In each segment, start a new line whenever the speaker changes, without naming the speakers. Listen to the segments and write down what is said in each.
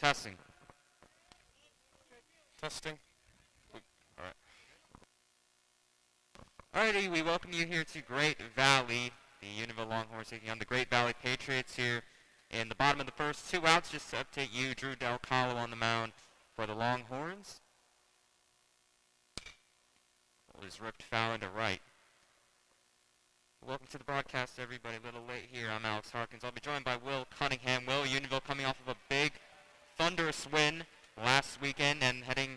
Testing. Testing. Alright. Alrighty, we welcome you here to Great Valley. The Unionville Longhorns taking on the Great Valley Patriots here in the bottom of the first. 2 outs just to update you. Drew Del Calo on the mound for the Longhorns. It was ripped foul into right. Welcome to the broadcast, everybody. A little late here. I'm Alex Harkins. I'll be joined by Will Cunningham. Will, Unionville coming off of a big, thunderous win last weekend and heading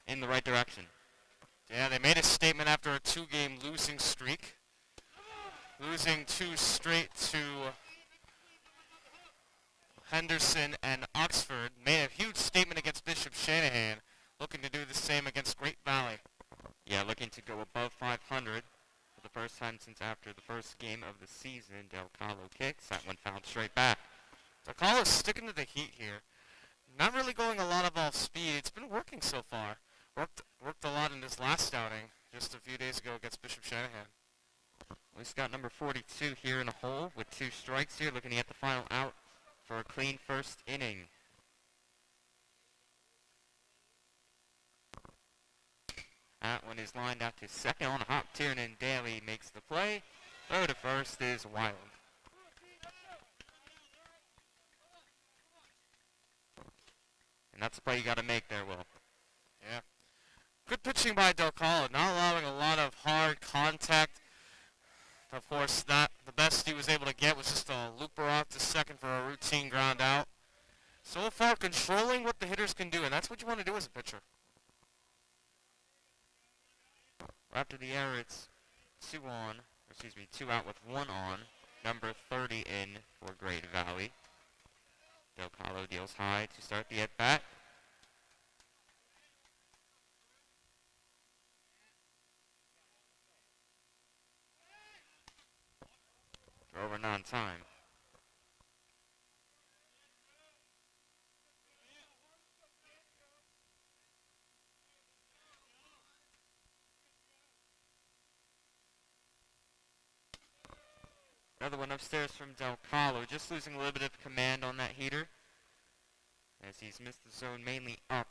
in the right direction.
Yeah, they made a statement after a 2-game losing streak. Losing 2 straight to Henderson and Oxford. Made a huge statement against Bishop Shanahan. Looking to do the same against Great Valley.
Yeah, looking to go above 500 for the first time since after the first game of the season. Del Calo kicks. That one fouled straight back.
Del Calo's sticking to the heat here. Not really going a lot of off speed. It's been working so far. Worked a lot in his last outing just a few days ago against Bishop Shanahan.
He's got number 42 here in a hole with 2 strikes here, looking at the final out for a clean first inning. That one is lined out to second on a hop. Tiernan Daly makes the play. Throw to first is wild. And that's the play you got to make there, Will.
Yeah. Good pitching by Del Calo, not allowing a lot of hard contact. Of course, the best he was able to get was just a looper off to second for a routine ground out. So far, controlling what the hitters can do, and that's what you want to do as a pitcher.
After the error, it's 2 out with 1 on. Number 30 in for Great Valley. Del Calo deals high to start the at-bat. Over non-time. Another one upstairs from Del Calo, just losing a little bit of command on that heater as he's missed the zone mainly up.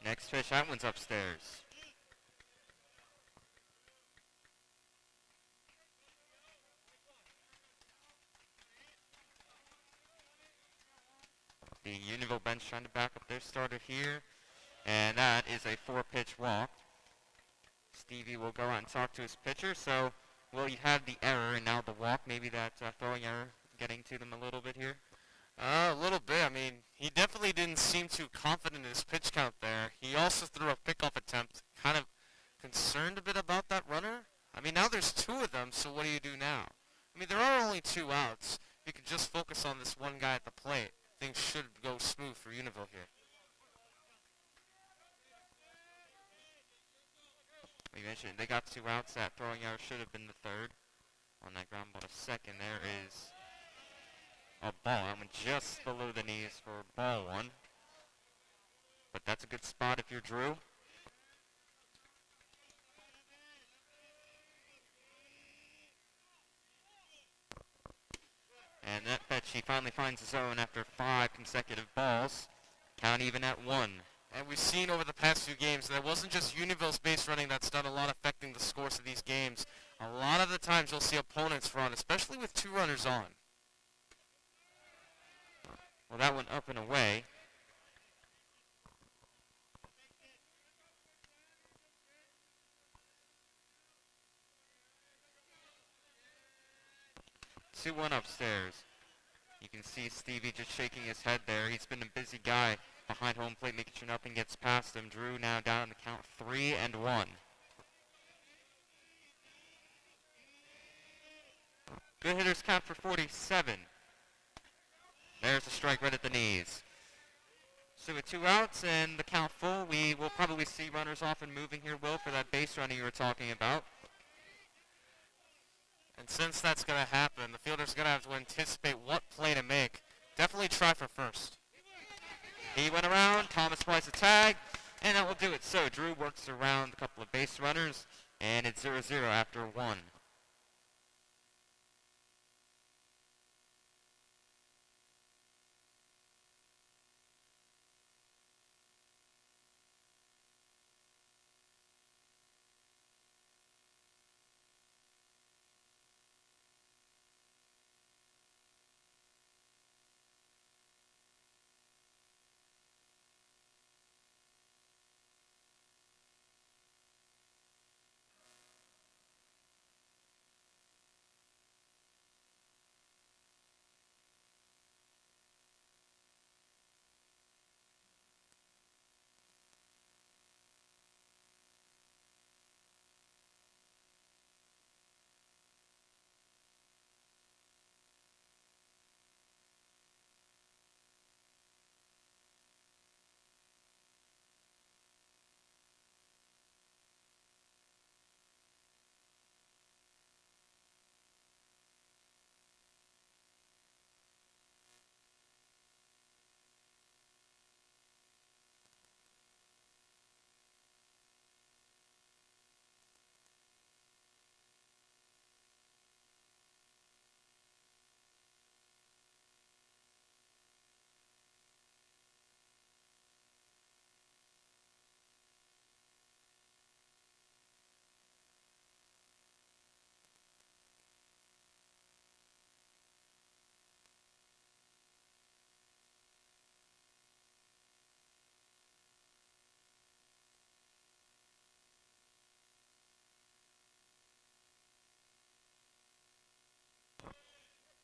Next pitch, that one's upstairs. The Unionville bench trying to back up their starter here. And that is a 4-pitch walk. Stevie will go out and talk to his pitcher. So, well, you had the error and now the walk. Maybe that throwing error getting to them a little bit here.
A little bit. I mean, he definitely didn't seem too confident in his pitch count there. He also threw a pickoff attempt. Kind of concerned a bit about that runner. I mean, now there's 2 of them, so what do you do now? I mean, there are only 2 outs. You could just focus on this one guy at the plate. Things should go smooth for Unionville here.
We mentioned they got 2 outs. That throwing error should have been the 3rd. On that ground ball to second, there is a ball. That one just below the knees for ball 1. But that's a good spot if you're Drew. And that pitch, he finally finds the zone after 5 consecutive balls. Count even at 1.
And we've seen over the past few games that it wasn't just Unionville's base running that's done a lot affecting the scores of these games. A lot of the times you'll see opponents run, especially with 2 runners on.
Well, that went up and away. Two one upstairs. You can see Stevie just shaking his head there. He's been a busy guy behind home plate, making sure nothing gets past him. Drew now down on the count 3-1. Good hitters count for 47. There's a strike right at the knees. So with 2 outs and the count full, we will probably see runners off and moving here, Will, for that base running you were talking about.
And since that's going to happen, the fielder's going to have to anticipate what play to make. Definitely try for first.
He went around. Thomas applies the tag. And that will do it. So Drew works around a couple of base runners, and it's 0-0 after one.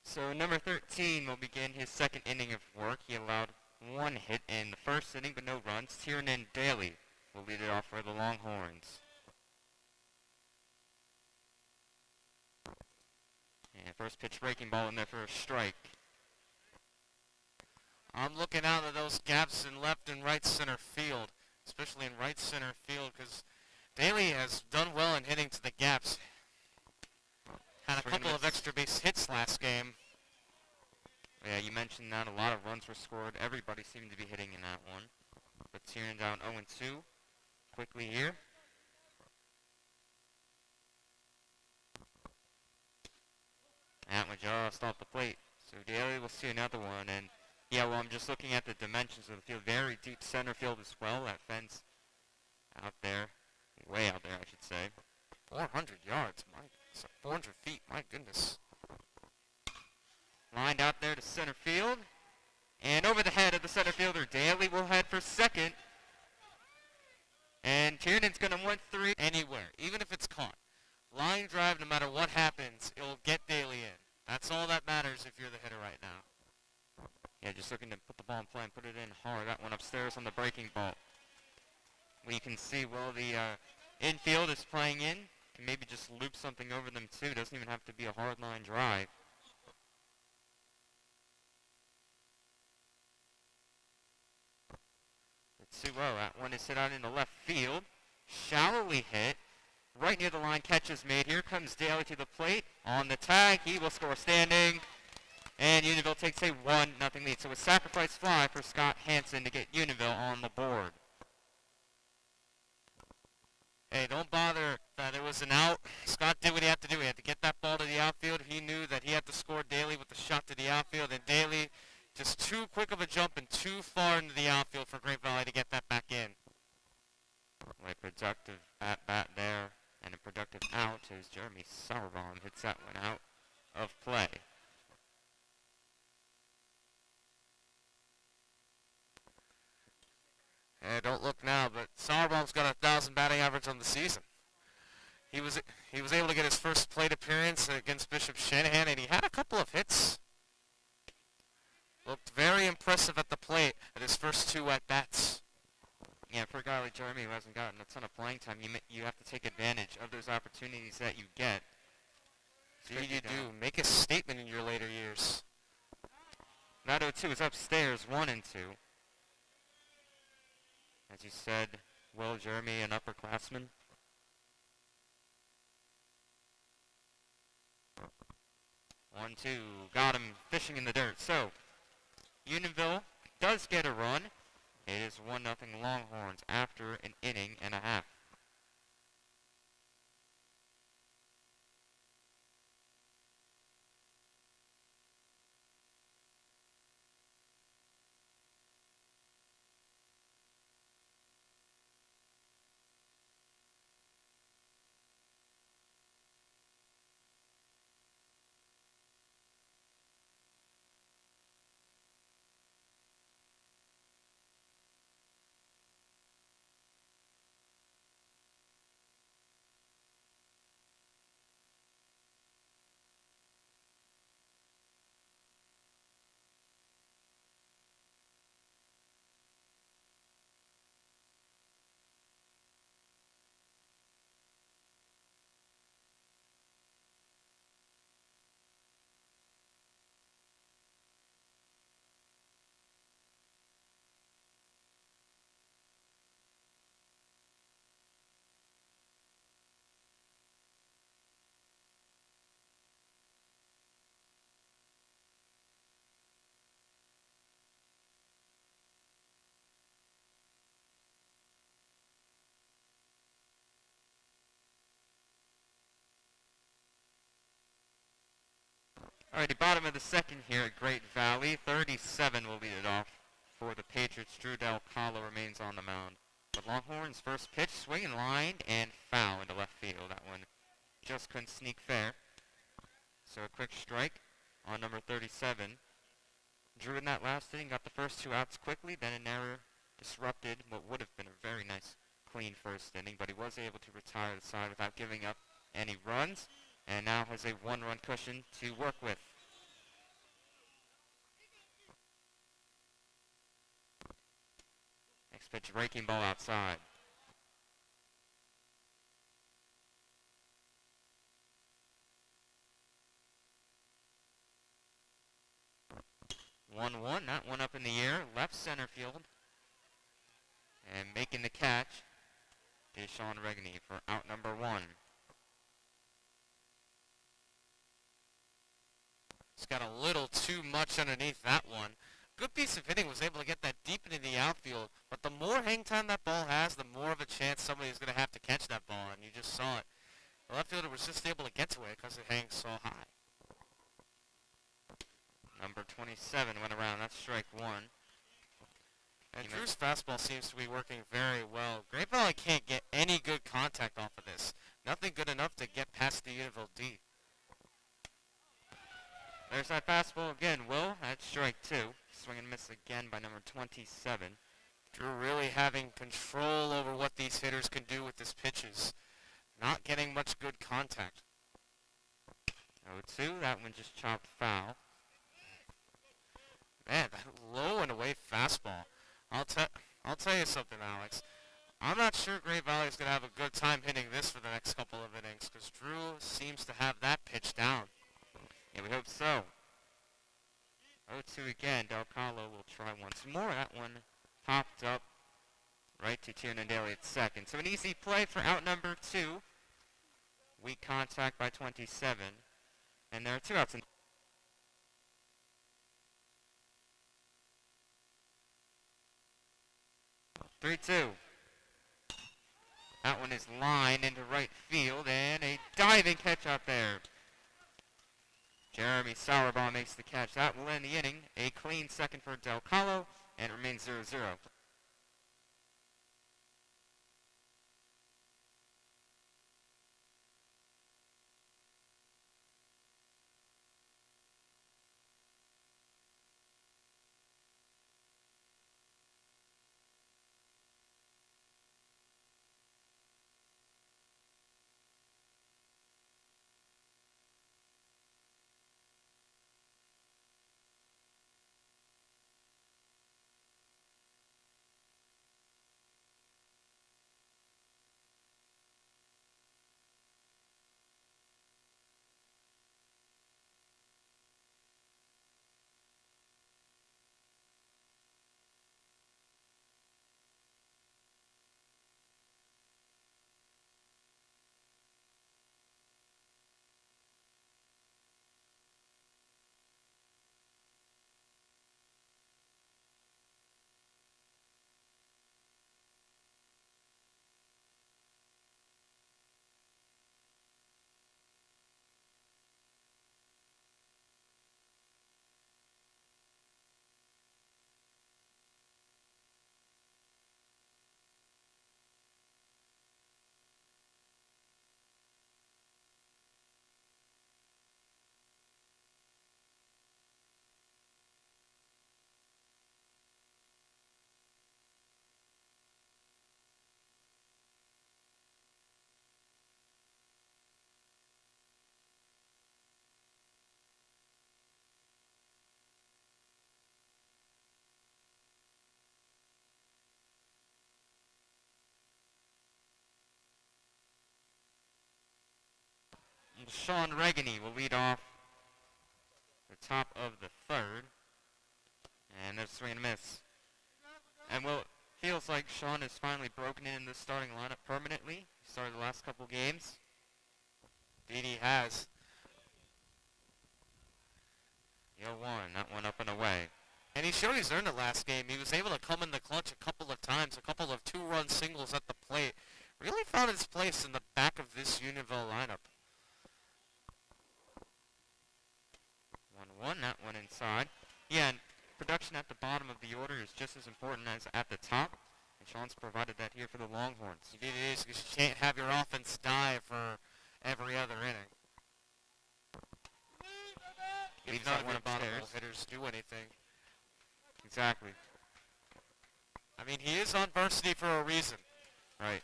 So number 13 will begin his second inning of work. He allowed one hit in the first inning, but no runs. Tiernan Daly will lead it off for the Longhorns. And first pitch breaking ball in there for a strike.
I'm looking out at those gaps in left and right center field, especially in right center field, because Daly has done well in hitting to the gaps. Had a couple of extra base hits last game.
Yeah, you mentioned that a lot of runs were scored. Everybody seemed to be hitting in that one. But Tiernan down 0-2 quickly here. That one just off the plate. So Daly will see another one. And yeah, well, I'm just looking at the dimensions of the field. Very deep center field as well. That fence out there. Way out there, I should say.
400 yards, 400 feet, my goodness.
Lined out there to center field. And over the head of the center fielder, Daly will head for second. And Tiernan's going to want three.
Anywhere, even if it's caught. Line drive, no matter what happens, it'll get Daly in. That's all that matters if you're the hitter right now.
Yeah, just looking to put the ball in play and put it in hard. That one upstairs on the breaking ball. We can see, well, the infield is playing in. Can maybe just loop something over them, too. Doesn't even have to be a hard line drive. Well, that one is hit out into left field. Shallowly hit. Right near the line, catch is made. Here comes Daly to the plate. On the tag, he will score standing. And Unionville takes a 1-0 lead. So a sacrifice fly for Scott Hansen to get Unionville on the board.
Hey, don't bother that there was an out. Scott did what he had to do. He had to get that ball to the outfield. He knew that he had to score Daly with the shot to the outfield. And Daly, just too quick of a jump and too far into the outfield for Great Valley to get that back in.
A productive at-bat there and a productive out as Jeremy Sauerbaum hits that one out of play.
Don't look now, but Sauerbaum's got 1,000 batting average on the season. He was able to get his first plate appearance against Bishop Shanahan, and he had a couple of hits. Looked very impressive at the plate at his first two at-bats.
Yeah, for a guy like Jeremy who hasn't gotten a ton of playing time, you have to take advantage of those opportunities that you get.
So you do. Make a statement in your later years.
That 0-2 is upstairs, 1-2. As you said, Will Jeremy, an upperclassman. 1-2, got him fishing in the dirt. So, Unionville does get a run, It is 1-0 Longhorns after an inning and a half. Alrighty, bottom of the second here at Great Valley. 37 will lead it off for the Patriots. Drew Del Calo remains on the mound. The Longhorns' first pitch, swinging lined and foul into left field. That one just couldn't sneak fair. So a quick strike on number 37. Drew in that last inning got the first 2 outs quickly, then an error disrupted what would have been a very nice, clean first inning, but he was able to retire the side without giving up any runs, and now has a 1-run cushion to work with. Next pitch, breaking ball outside. One, that one up in the air, left center field. And making the catch, Deshaun Regney for out number 1.
It's got a little too much underneath that one. Good piece of hitting, was able to get that deep into the outfield. But the more hang time that ball has, the more of a chance somebody's going to have to catch that ball. And you just saw it. The left fielder was just able to get to it because it hangs so high.
Number 27 went around. That's strike 1.
And Drew's fastball seems to be working very well. Great Valley can't get any good contact off of this. Nothing good enough to get past the Unionville D.
There's that fastball again, Will. That's strike 2. Swing and miss again by number 27.
Drew really having control over what these hitters can do with his pitches. Not getting much good contact.
0-2. That one just chopped foul.
Man, that low and away fastball. I'll tell you something, Alex. I'm not sure Great Valley is going to have a good time hitting this for the next couple of innings because Drew seems to have that pitch down.
Yeah, we hope so. 0-2 again. Del Calo will try once more. That one popped up right to Tiernan Daly at second. So an easy play for out number 2. Weak contact by 27. And there are 2 outs in 3-2. That one is lined into right field, and a diving catch out there. Jeremy Sauerbaum makes the catch. That will end the inning. A clean second for Del Calo, and it remains 0-0. Sean Regany will lead off the top of the third. And there's swing and a miss. And feels like Sean has finally broken in the starting lineup permanently. He started the last couple games.
Indeed he has.
0-1, that one up and away.
And he showed he's earned it last game. He was able to come in the clutch a couple of times, a couple of two-run singles at the plate. Really found his place in the back of this Unionville lineup.
1-1, that one inside. Yeah, and production at the bottom of the order is just as important as at the top. And Sean's provided that here for the Longhorns.
Indeed it is, because you can't have your offense die for every other inning. If none of your bottom hitters do anything.
Exactly.
I mean, he is on varsity for a reason.
Right.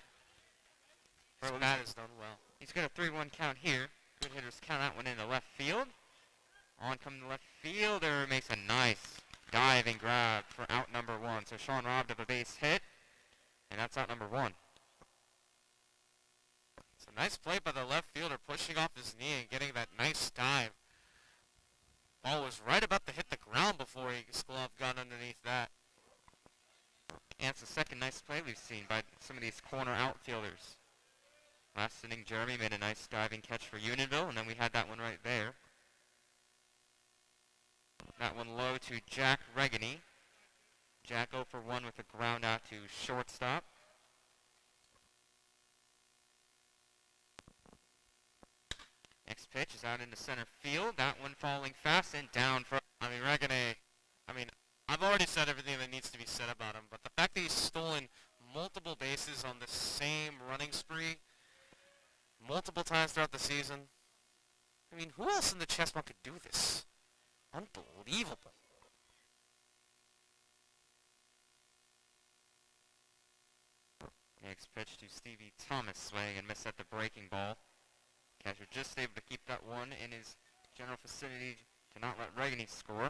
His bat has done well.
He's got a 3-1 count here. Good hitters count that one into left field. On coming the left fielder makes a nice diving grab for out number 1. So Sean robbed of a base hit, and that's out number 1.
It's a nice play by the left fielder, pushing off his knee and getting that nice dive. Ball was right about to hit the ground before his glove got underneath that.
And it's the second nice play we've seen by some of these corner outfielders. Last inning, Jeremy made a nice diving catch for Unionville, and then we had that one right there. That one low to Jack Regany. Jack 0 for 1 with a ground out to shortstop. Next pitch is out into center field. That one falling fast and down for...
I mean, Regany, I've already said everything that needs to be said about him, but the fact that he's stolen multiple bases on the same running spree multiple times throughout the season, I mean, who else in the chessboard could do this? Unbelievable.
Next pitch to Stevie Thomas, swing and miss at the breaking ball. Catcher just able to keep that one in his general vicinity to not let Regany score.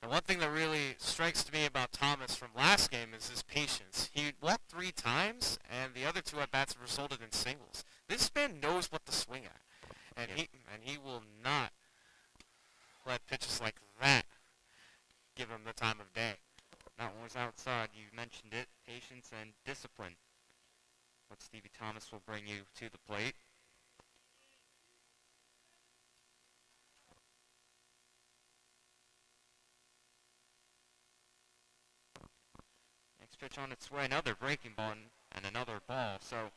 The one thing that really strikes to me about Thomas from last game is his patience. He walked 3 times, and the other 2 at-bats resulted in singles. This man knows what to swing at, and he will not let pitches like that give him the time of day.
That one was outside. You mentioned it. Patience and discipline. What Stevie Thomas will bring you to the plate. Next pitch on its way. Another breaking ball and another ball. So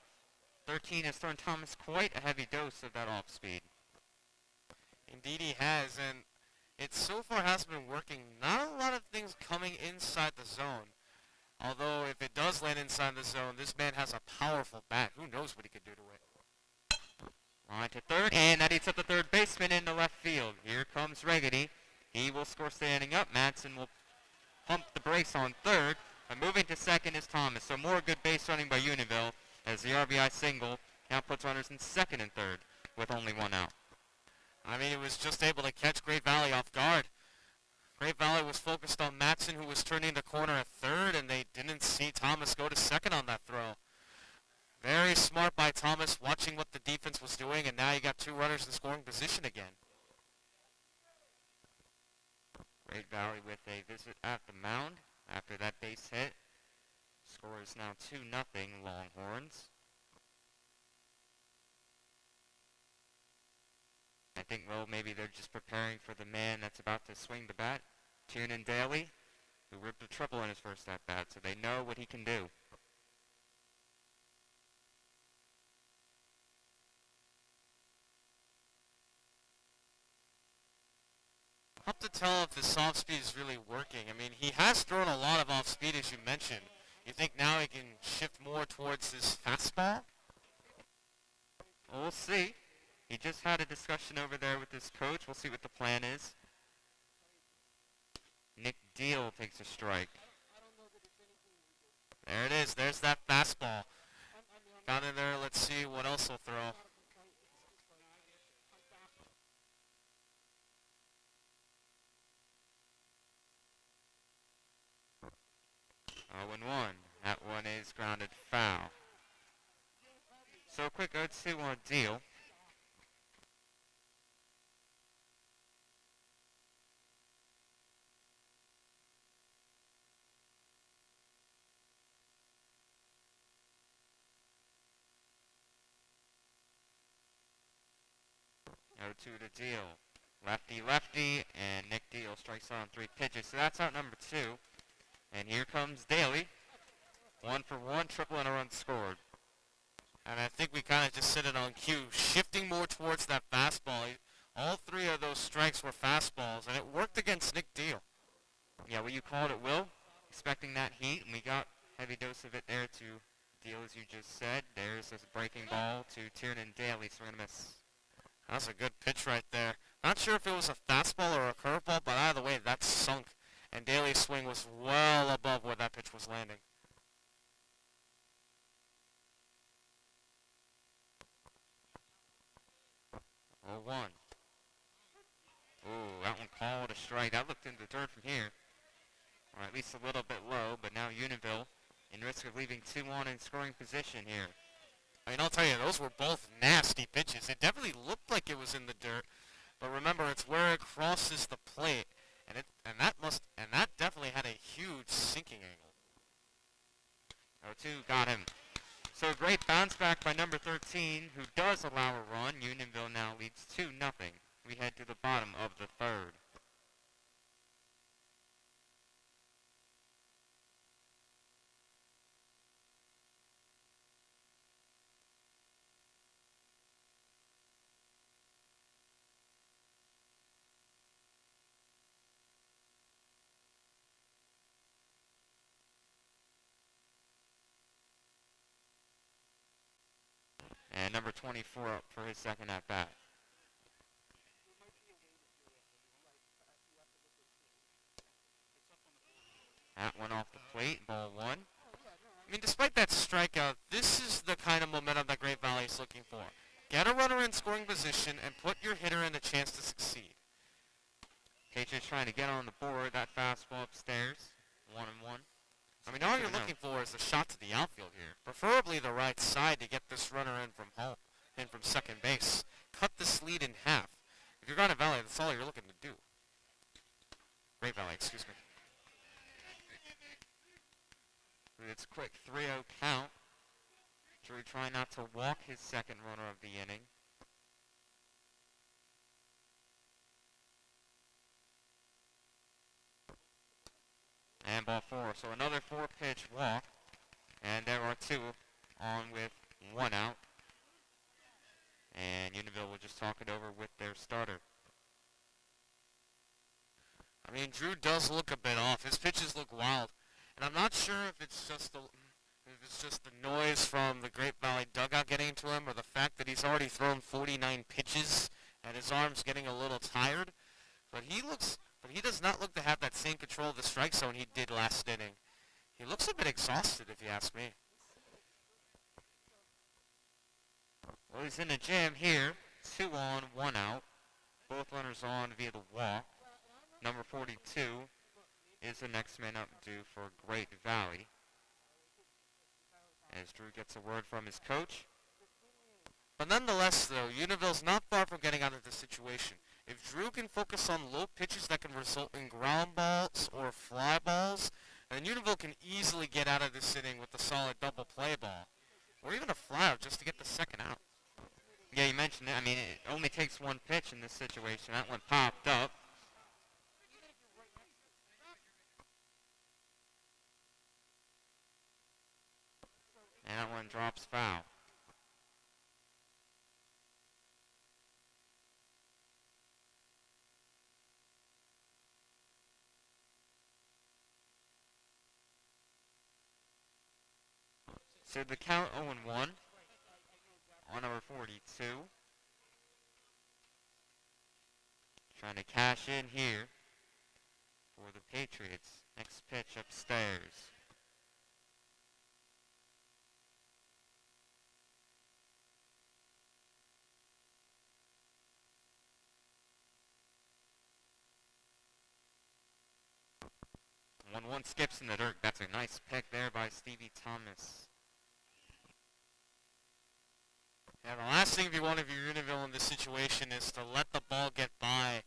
13 has thrown Thomas quite a heavy dose of that off speed.
Indeed he has, and it so far has been working. Not a lot of things coming inside the zone. Although if it does land inside the zone, this man has a powerful bat. Who knows what he could do to it.
Line to third, and that eats up the third baseman into left field. Here comes Regany. He will score standing up. Madsen will pump the brakes on third. And moving to second is Thomas. So more good base running by Unionville as the RBI single now puts runners in second and third with only 1 out.
I mean, it was just able to catch Great Valley off guard. Great Valley was focused on Madsen, who was turning the corner at third, and they didn't see Thomas go to second on that throw. Very smart by Thomas, watching what the defense was doing, and now you got 2 runners in scoring position again.
Great Valley with a visit at the mound after that base hit. Score is now 2-0 Longhorns. I think, well, maybe they're just preparing for the man that's about to swing the bat, Tiernan Daly, who ripped a triple in his first at-bat, so they know what he can do.
Tough to tell if the soft speed is really working. I mean, he has thrown a lot of off speed, as you mentioned. You think now he can shift more towards his fastball?
Well, we'll see. He just had a discussion over there with his coach. We'll see what the plan is. Nick Deal takes a strike.
There it is. There's that fastball. Got in there. Let's see what else he'll throw.
0-1. That one is grounded foul. So So a quick 0-2 on deal. No 2 to deal. Lefty, lefty, and Nick Deal strikes out on 3 pitches. So that's out number 2. And here comes Daly. 1 for 1, triple and a run scored.
And I think we kind of just set it on cue, shifting more towards that fastball. All 3 of those strikes were fastballs, and it worked against Nick Deal.
Yeah, what you called it, Will. Expecting that heat, and we got heavy dose of it there to Deal, as you just said. There's this breaking ball to Tiernan Daly, so we're going to miss.
That's a good pitch right there. Not sure if it was a fastball or a curveball, but either way, that sunk. And Daly's swing was well above where that pitch was landing.
0-1. Ooh, that one called a strike. That looked into the dirt from here. Or at least a little bit low, but now Unionville in risk of leaving 2-1 in scoring position here.
I mean, I'll tell you, those were both nasty pitches. It definitely looked like it was in the dirt, but remember, it's where it crosses the plate, and that definitely had a huge sinking angle.
0-2 got him. So a great bounce back by number 13, who does allow a run. Unionville now leads 2-0. We head to the bottom of the 3rd. And number 24 up for his second at-bat. That one off the plate, ball 1.
I mean, despite that strikeout, this is the kind of momentum that Great Valley is looking for. Get a runner in scoring position and put your hitter in a chance to succeed.
Patriots trying to get on the board. That fastball upstairs. 1-1.
I mean, all you're looking for is a shot to the outfield here. Preferably the right side to get this runner in from home, in from second base. Cut this lead in half. If you're Garnet Valley, that's all you're looking to do. Great Valley, excuse me.
It's a quick 3-0 count. Drew trying not to walk his second runner of the inning. And ball 4. So another 4-pitch walk. And there are 2 on with 1 out. And Unionville will just talk it over with their starter.
I mean, Drew does look a bit off. His pitches look wild. And I'm not sure if it's just the noise from the Great Valley dugout getting into him, or the fact that he's already thrown 49 pitches and his arm's getting a little tired. But he does not look to have that same control of the strike zone he did last inning. He looks a bit exhausted, if you ask me.
Well, he's in the jam here. 2 on, 1 out. Both runners on via the walk. Number 42 is the next man up due for Great Valley. As Drew gets a word from his coach.
But nonetheless, though, Unionville's not far from getting out of this situation. If Drew can focus on low pitches that can result in ground balls or fly balls, then Unionville can easily get out of this inning with a solid double play ball. Or even a fly out just to get the second out.
Yeah, you mentioned it. I mean, it only takes 1 pitch in this situation. That one popped up. And that one drops foul. So the count 0-1 on number 42. Trying to cash in here for the Patriots. Next pitch upstairs. One skips in the dirt. That's a nice pick there by Stevie Thomas.
worst thing if you want to be Unionville in this situation is to let the ball get by.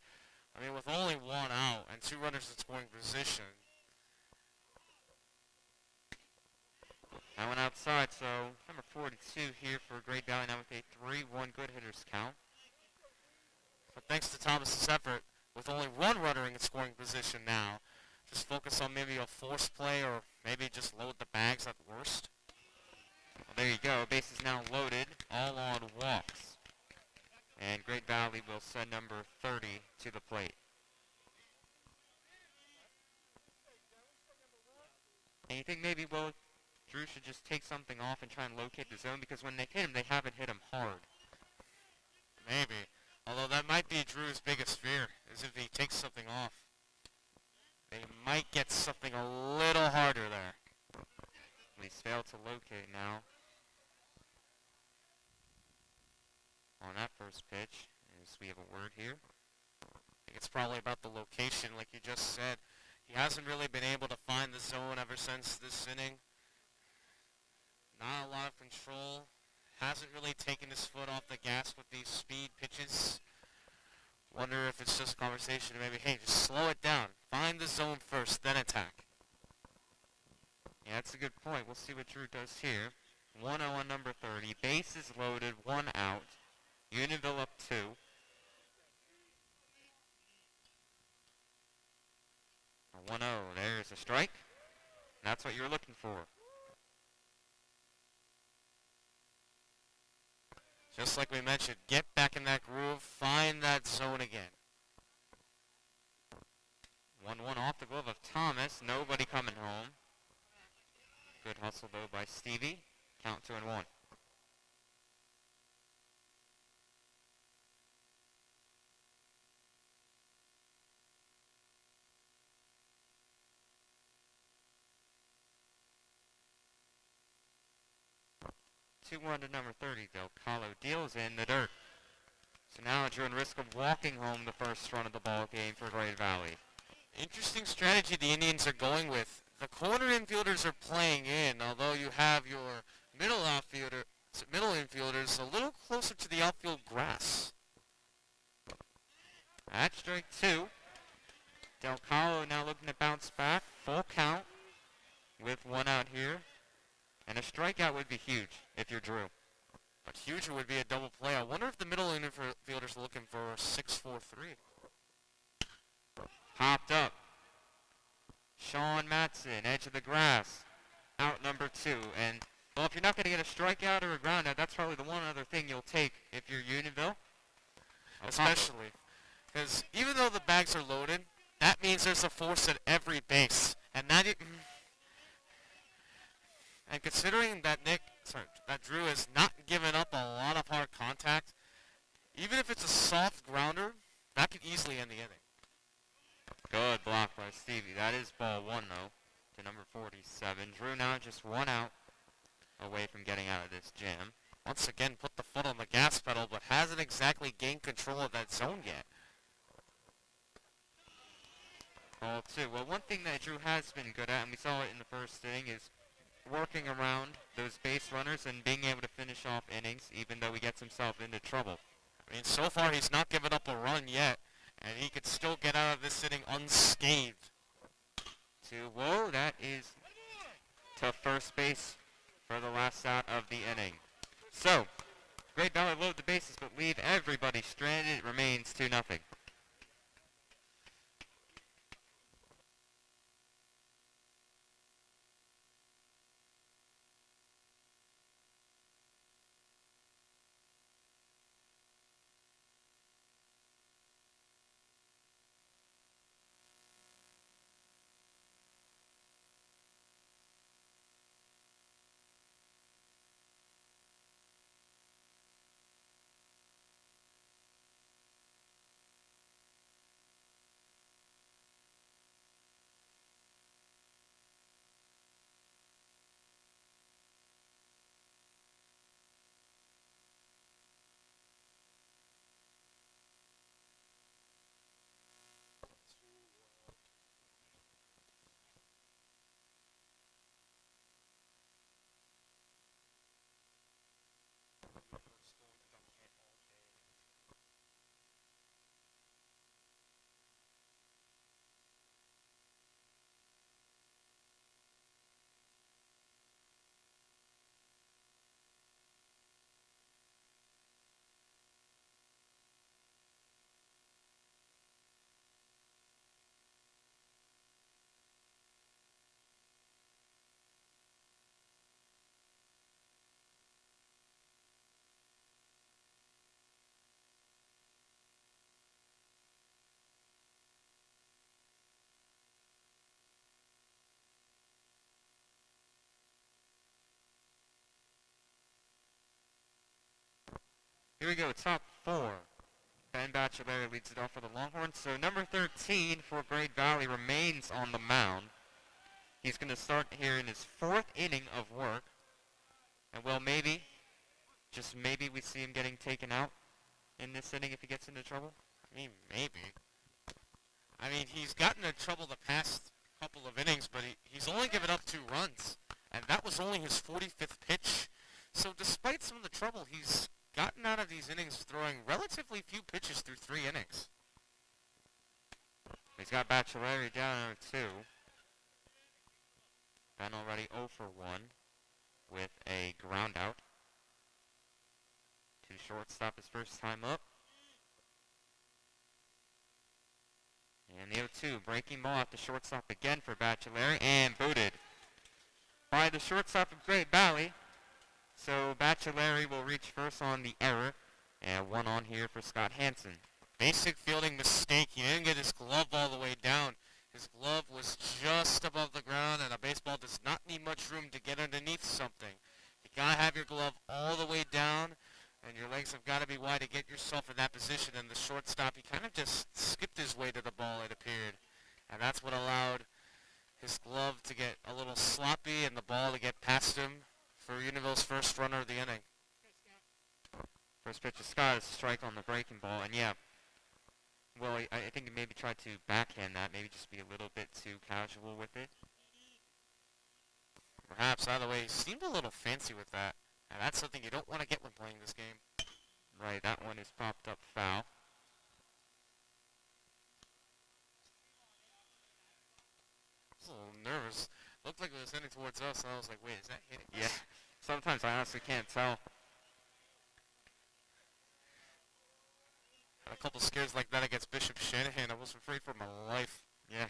I mean, with only one out and two runners in scoring position.
That went outside, so number 42 here for Great Valley now with a 3-1 good hitters count.
But thanks to Thomas's effort, with only one runner in scoring position now, just focus on maybe a force play or maybe just load the bags at worst.
Well, there you go. Base is now loaded, all on walks. And Great Valley will send number 30 to the plate. And you think maybe, well, Drew should just take something off and try and locate the zone, because when they hit him, they haven't hit him hard.
Maybe. Although that might be Drew's biggest fear, is if he takes something off. They might get something a little harder there.
He's failed to locate now. On that first pitch, as we have a word here.
I think it's probably about the location, like you just said. He hasn't really been able to find the zone ever since this inning. Not a lot of control. Hasn't really taken his foot off the gas with these speed pitches. Wonder if it's just a conversation of maybe, hey, just slow it down. Find the zone first, then attack.
Yeah, that's a good point. We'll see what Drew does here. 1-0 on number 30. Base is loaded, 1 out. Unionville up 2. A 1-0. There's a strike. That's what you're looking for.
Just like we mentioned, get back in that groove, find that zone again.
1-1 off the glove of Thomas. Nobody coming home. Good hustle, though, by Stevie. Count 2-1. Two one to number 30. Del Calo deals in the dirt. So now you're in risk of walking home the first run of the ball game for Great Valley.
Interesting strategy the Indians are going with. The corner infielders are playing in, although you have your middle infielders a little closer to the outfield grass.
At strike 2. Del Calo now looking to bounce back. Full count with 1 out here. And a strikeout would be huge if you're Drew.
But huger would be a double play. I wonder if the middle infielders are looking for a 6-4-3.
Hopped up. Sean Matson, edge of the grass. Out number 2. And, well, if you're not going to get a strikeout or a ground out, that's probably the one other thing you'll take if you're Unionville.
Especially. Because even though the bags are loaded, that means there's a force at every base. And that and considering that that Drew has not given up a lot of hard contact, even if it's a soft grounder, that could easily end the inning.
Good block by Stevie. That is ball 1, though, to number 47. Drew now just 1 out away from getting out of this jam.
Once again, put the foot on the gas pedal, but hasn't exactly gained control of that zone yet.
Ball 2. Well, one thing that Drew has been good at, and we saw it in the first inning, is working around those base runners and being able to finish off innings, even though he gets himself into trouble.
I mean, so far he's not given up a run yet, and he could still get out of this inning unscathed.
Whoa, that is to first base for the last out of the inning. So, Great Valley load the bases but leave everybody stranded. It remains 2-0. Here we go, top 4. Ben Bachelard leads it off for the Longhorns. So number 13 for Great Valley remains on the mound. He's going to start here in his 4th inning of work. And well, maybe, just maybe, we see him getting taken out in this inning if he gets into trouble.
I mean, maybe. I mean, he's gotten in trouble the past couple of innings, but he's only given up 2 runs. And that was only his 45th pitch. So despite some of the trouble, he's gotten out of these innings throwing relatively few pitches through 3 innings.
He's got Bachelari down there 2. Ben already 0 for 1 with a ground out. To shortstop his first time up. And the 0-2, breaking ball at the shortstop again for Bachelari, and booted by the shortstop of Great Valley. So Bachelari will reach first on the error, and 1 on here for Scott Hansen.
Basic fielding mistake. He didn't get his glove all the way down. His glove was just above the ground, and a baseball does not need much room to get underneath something. You gotta have your glove all the way down, and your legs have got to be wide to get yourself in that position. And the shortstop, he kind of just skipped his way to the ball, it appeared. And that's what allowed his glove to get a little sloppy and the ball to get past him for Unionville's first runner of the inning.
First pitch of Scott is a strike on the breaking ball. And yeah, well, I think he maybe tried to backhand that, maybe just be a little bit too casual with it.
Perhaps, either way, he seemed a little fancy with that. And that's something you don't want to get when playing this game.
Right, that one is popped up foul.
I was a little nervous. Looked like it was heading towards us, and I was like, wait, is that hitting us?
Yeah, sometimes I honestly can't tell.
Had a couple scares like that against Bishop Shanahan. I was afraid for my life.
Yeah.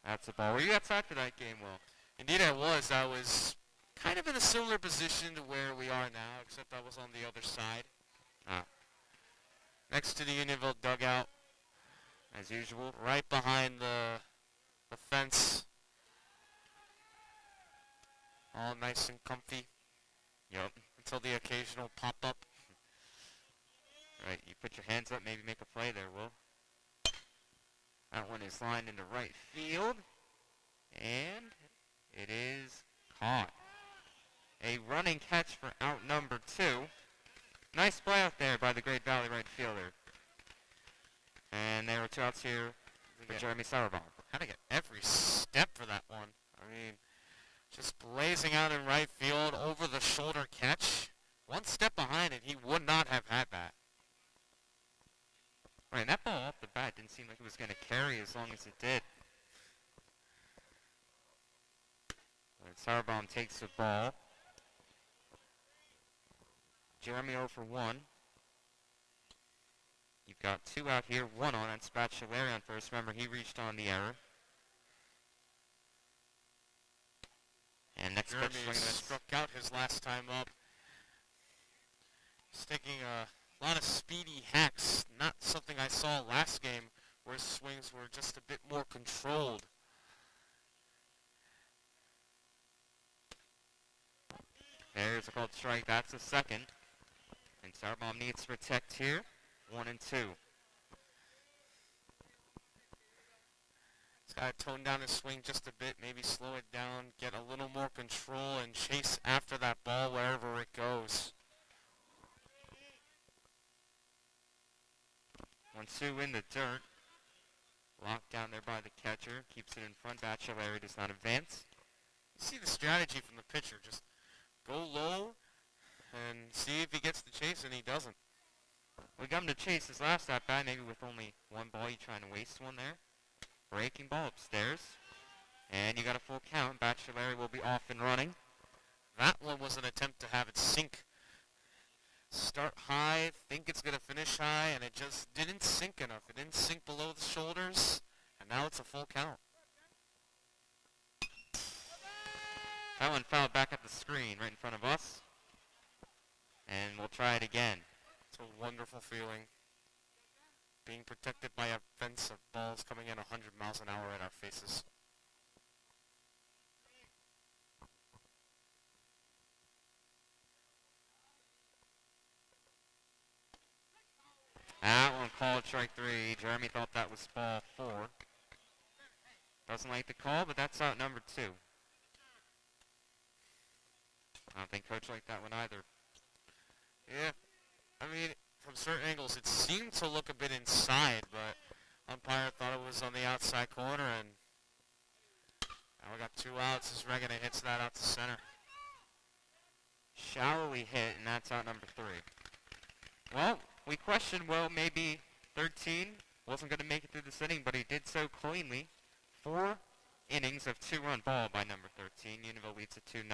That's a ball. Were you outside for that game, Will?
Indeed I was. I was kind of in a similar position to where we are now, except I was on the other side. Next to the Unionville dugout.
As usual.
Right behind the fence. All nice and comfy.
Yep.
Until the occasional pop-up.
Right, you put your hands up, maybe make a play there, Will. That one is lined into right field. And it is caught. A running catch for out number 2. Nice play out there by the Great Valley right fielder. And there were 2 outs here for Jeremy Sauerbaum.
Had to get every step for that one. I mean, just blazing out in right field, over the shoulder catch. 1 step behind it, he would not have had that.
Right, and that ball off the bat didn't seem like it was going to carry as long as it did. And Sauerbaum takes the ball. Jeremy 0 for 1. You've got 2 out here, 1 on. That's Bachelari on first. Remember, he reached on the error. And next pitch
Jeremy struck out his last time up. He's taking a lot of speedy hacks. Not something I saw last game where his swings were just a bit more controlled.
There's a called strike. That's a second. And Sauerbaum needs to protect here. 1 and 2.
He's got to tone down his swing just a bit, maybe slow it down, get a little more control, and chase after that ball wherever it goes.
1-2 in the dirt. Locked down there by the catcher. Keeps it in front. Bachelari does not advance.
You see the strategy from the pitcher. Just go low and see if he gets the chase, and he doesn't.
We got him to chase his last at bat, maybe with only 1 ball. You trying to waste one there. Breaking ball upstairs. And you got a full count. Bachelari will be off and running.
That one was an attempt to have it sink. Start high, think it's going to finish high, and it just didn't sink enough. It didn't sink below the shoulders, and now it's a full count.
That one fouled back at the screen right in front of us. And we'll try it again.
It's a wonderful feeling. Being protected by a fence of balls coming in 100 miles an hour at our faces.
called strike 3. Jeremy thought that was ball 4. Doesn't like the call, but that's out number 2. I don't think Coach liked that one either.
Yeah, I mean, from certain angles, it seemed to look a bit inside, but umpire thought it was on the outside corner, and now we got 2 outs as Regan hits that out to center.
Shallowly hit, and that's out number 3. Well, we questioned, well, maybe 13 wasn't going to make it through this inning, but he did so cleanly. 4 innings of 2-run ball by number 13. Unionville leads it 2-0.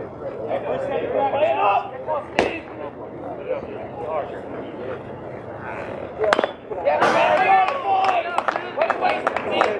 Play it up! Come on, Steve! Yeah, man, boy! Wait, Steve!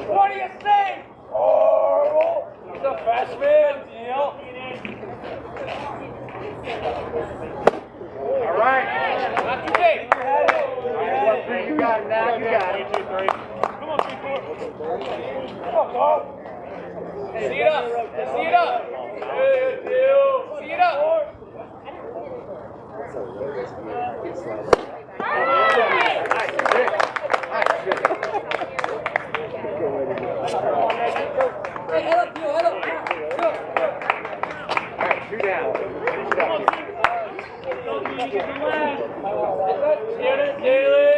What do you think? Oh, he's a freshman, deal. All right. Not too big. You got it now. You got it. 1, 2, 3. Come on, 3, 4. Come on, Paul. See it up. See it up. Good deal. See it up. Hey, head up, head up. Go. All right, 2 down. Unit, Daly.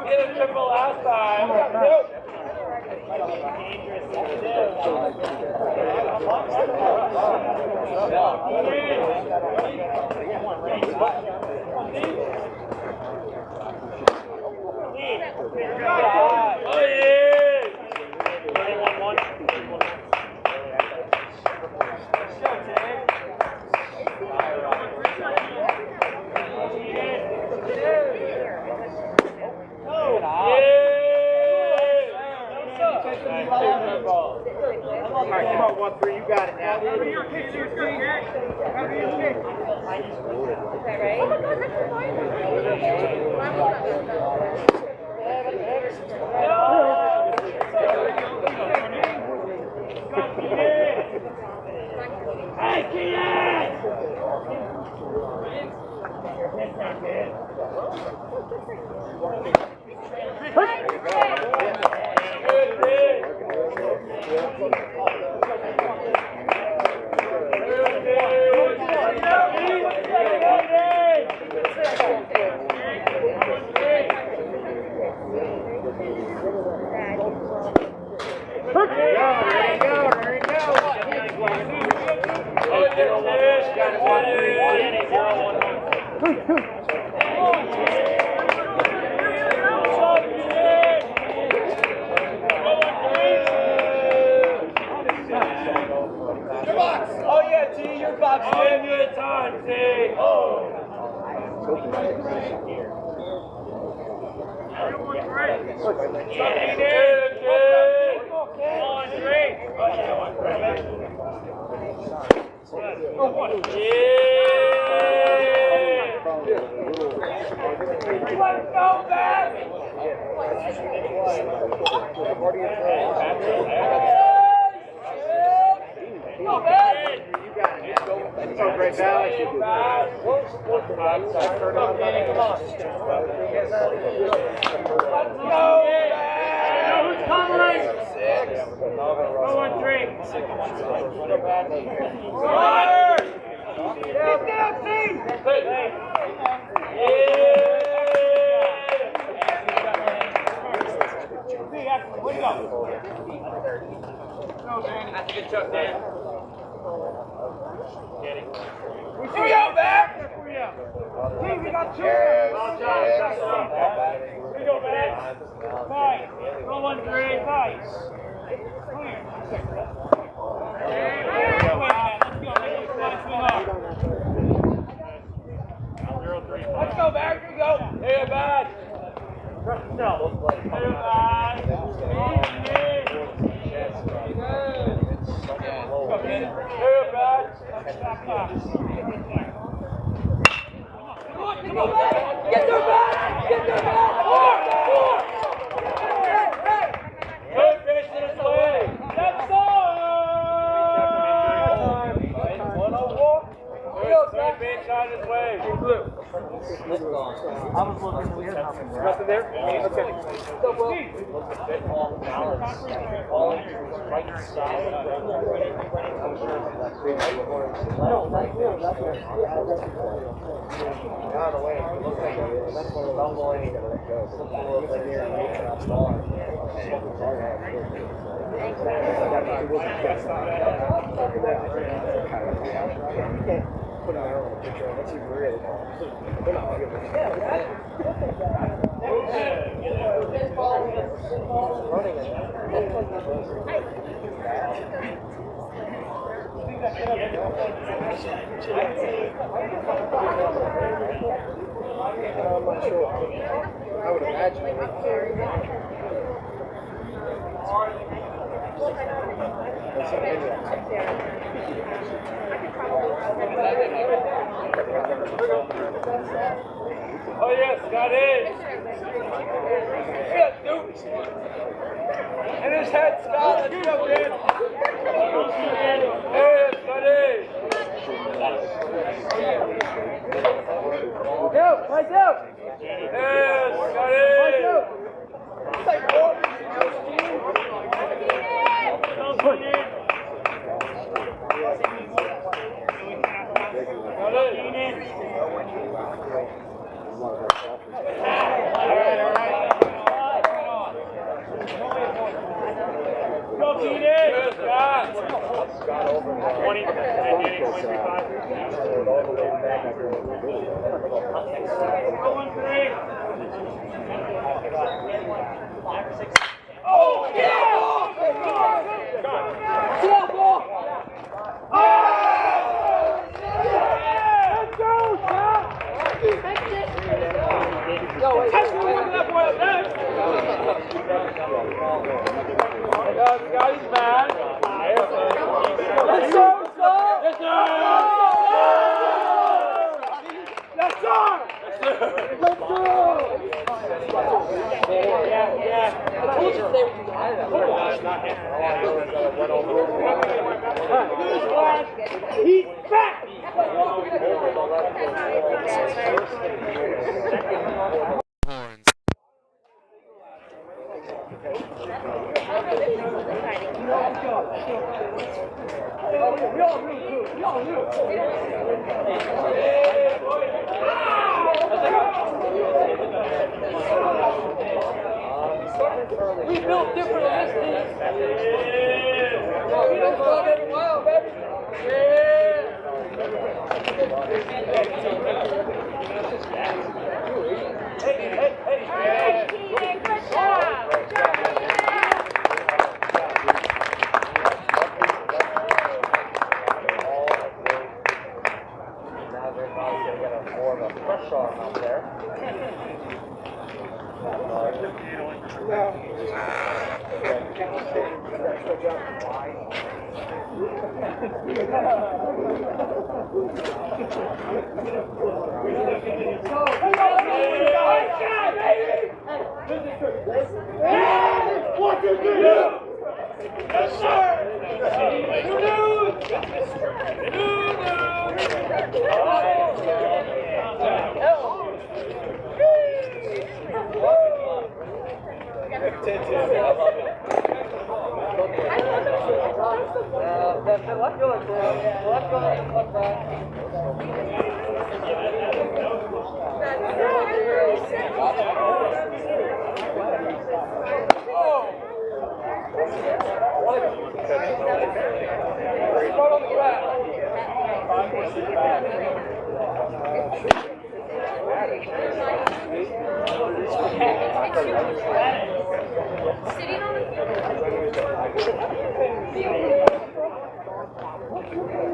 Get a triple last time. Oh, yeah. 1-1. All right, come on, 1-3, you got it now. Over your kick, over your kick. Is that right? Oh my God, that's Hey, Kean! Oh yeah, T, your box. 1 minute time, T.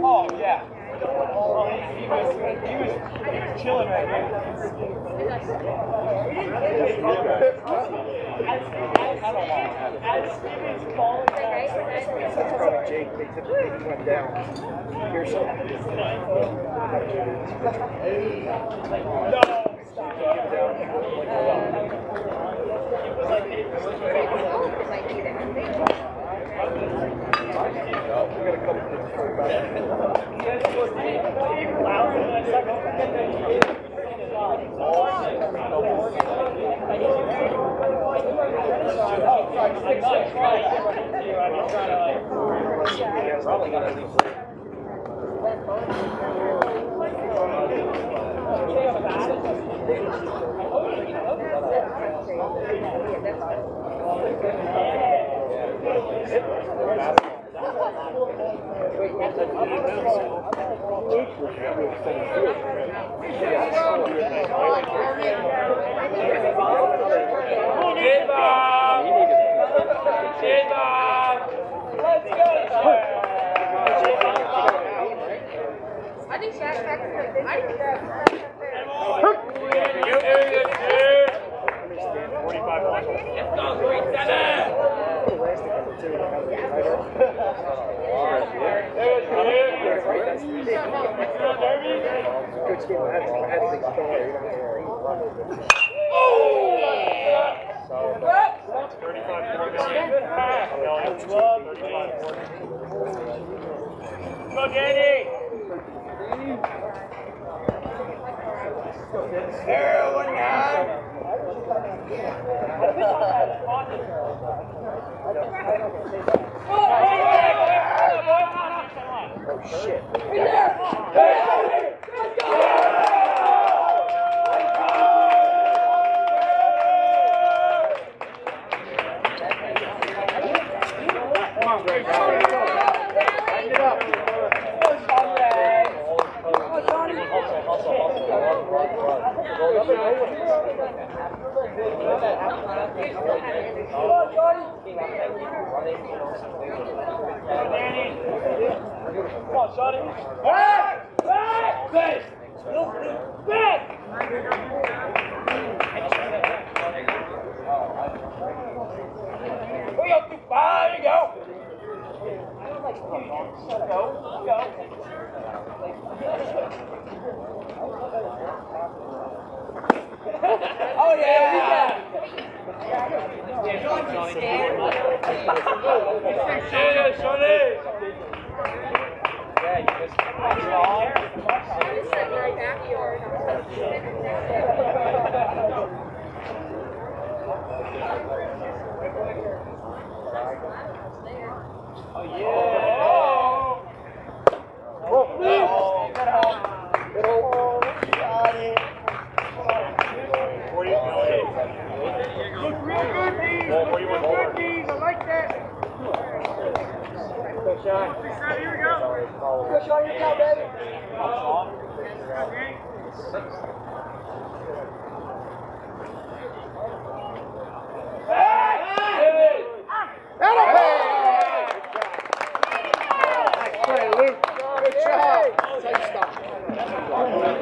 Oh, yeah. He was chilling right there. Jake thinks that he went down. Here's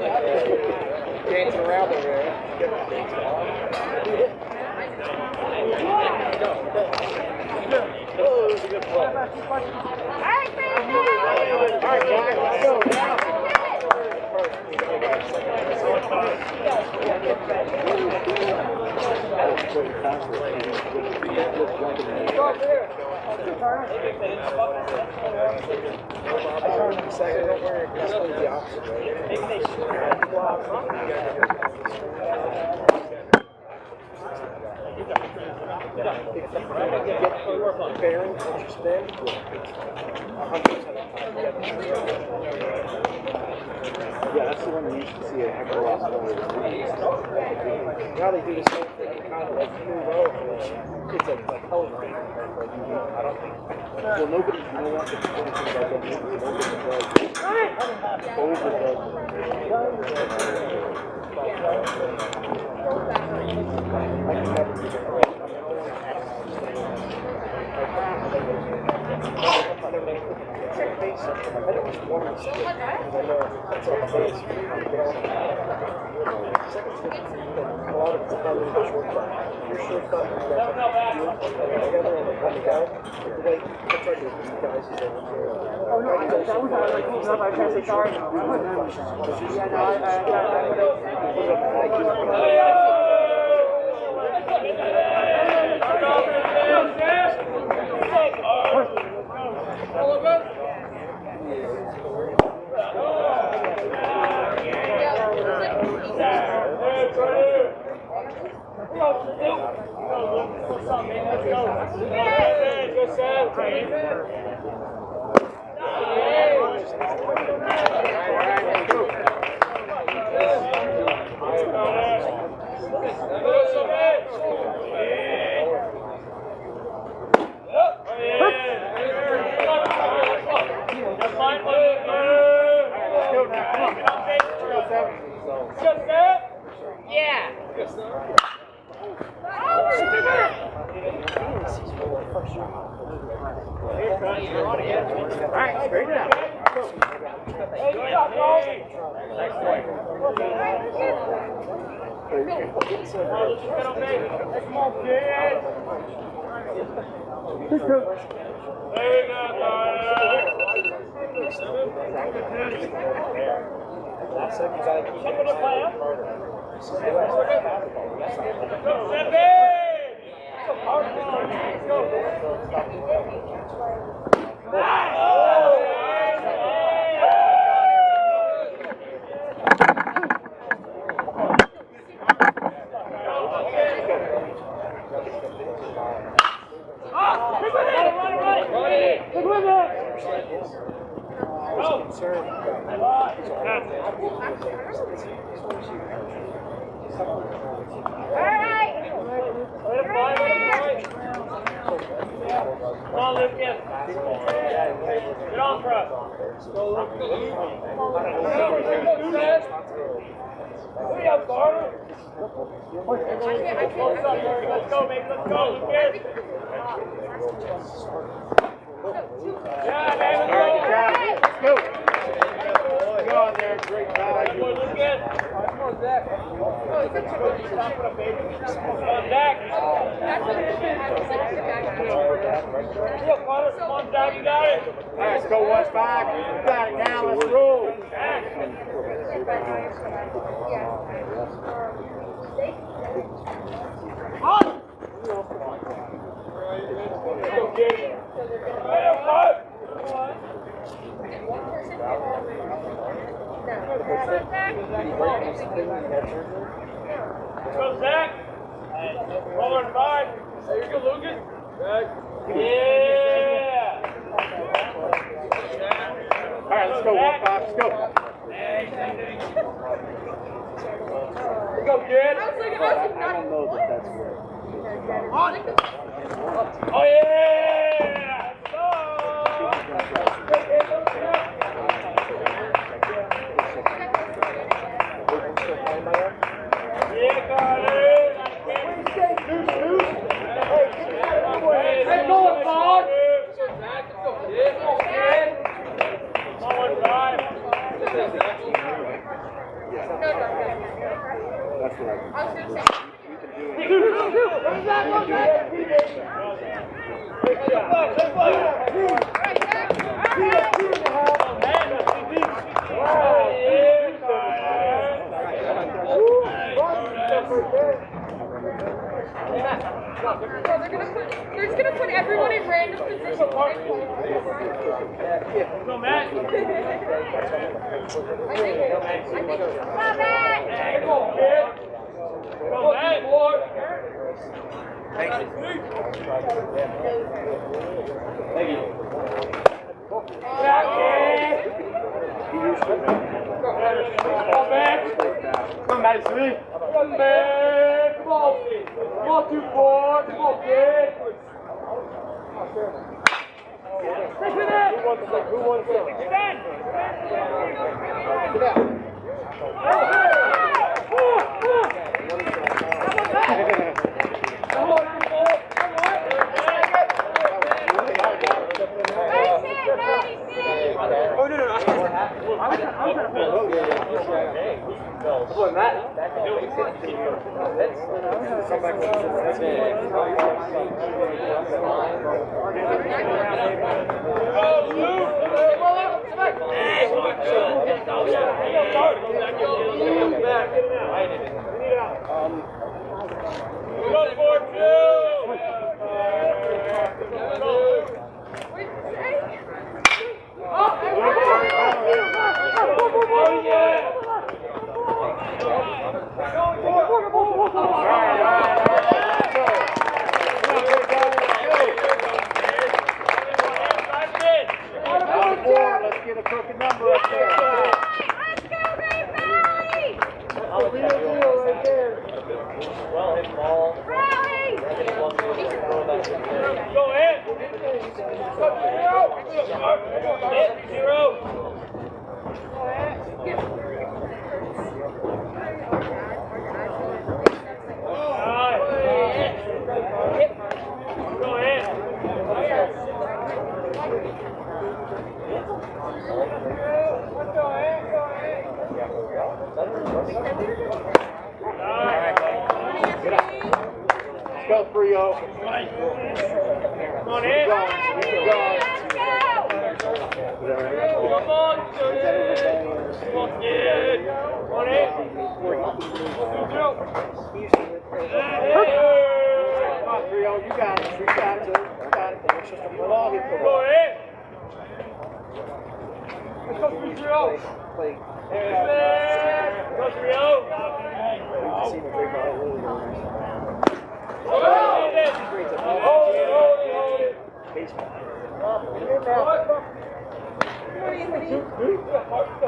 Dancing around over there. Oh, it was a good play. All right, guys, let's go now. Bearings that you spin, 100%. Yeah, that's the one you used to see a heck of a lot more. Now they do the same thing in kind of like move over. It's a color thing. I don't think. Well, nobody, you know what? The funny thing about that is I can never do that.
That's what I was going to say.
They're just gonna put everyone in random positions. Go, Matt. Come on, Matt. Come on, kid. Come on, Matt. Thank you. Thank you. Come on, Matt. Come on, Matt. Come on, Matt. Come on. Come on, 2-4. Come on, kid. Stick with it. Who wants it? Extend. Get out. Come on. Oh, no. I was trying to pull. Come on, Matt. Come back. Oh, Luke! Go for two! Oh, yeah!
Let's get a crooked number up there.
Let's go, Ray!
That's the real deal right there.
Well hit ball.
Rally!
Go ahead. Hit 0. Go ahead.
Let's go, Frio.
Come on in.
Keep going.
Come on, kid. Come on, kid. Come on in.
Come on, Frio. You got it. You got it.
Go ahead. Let's go 3-0. Go 3-0. Hold it. Go ahead. Go ahead.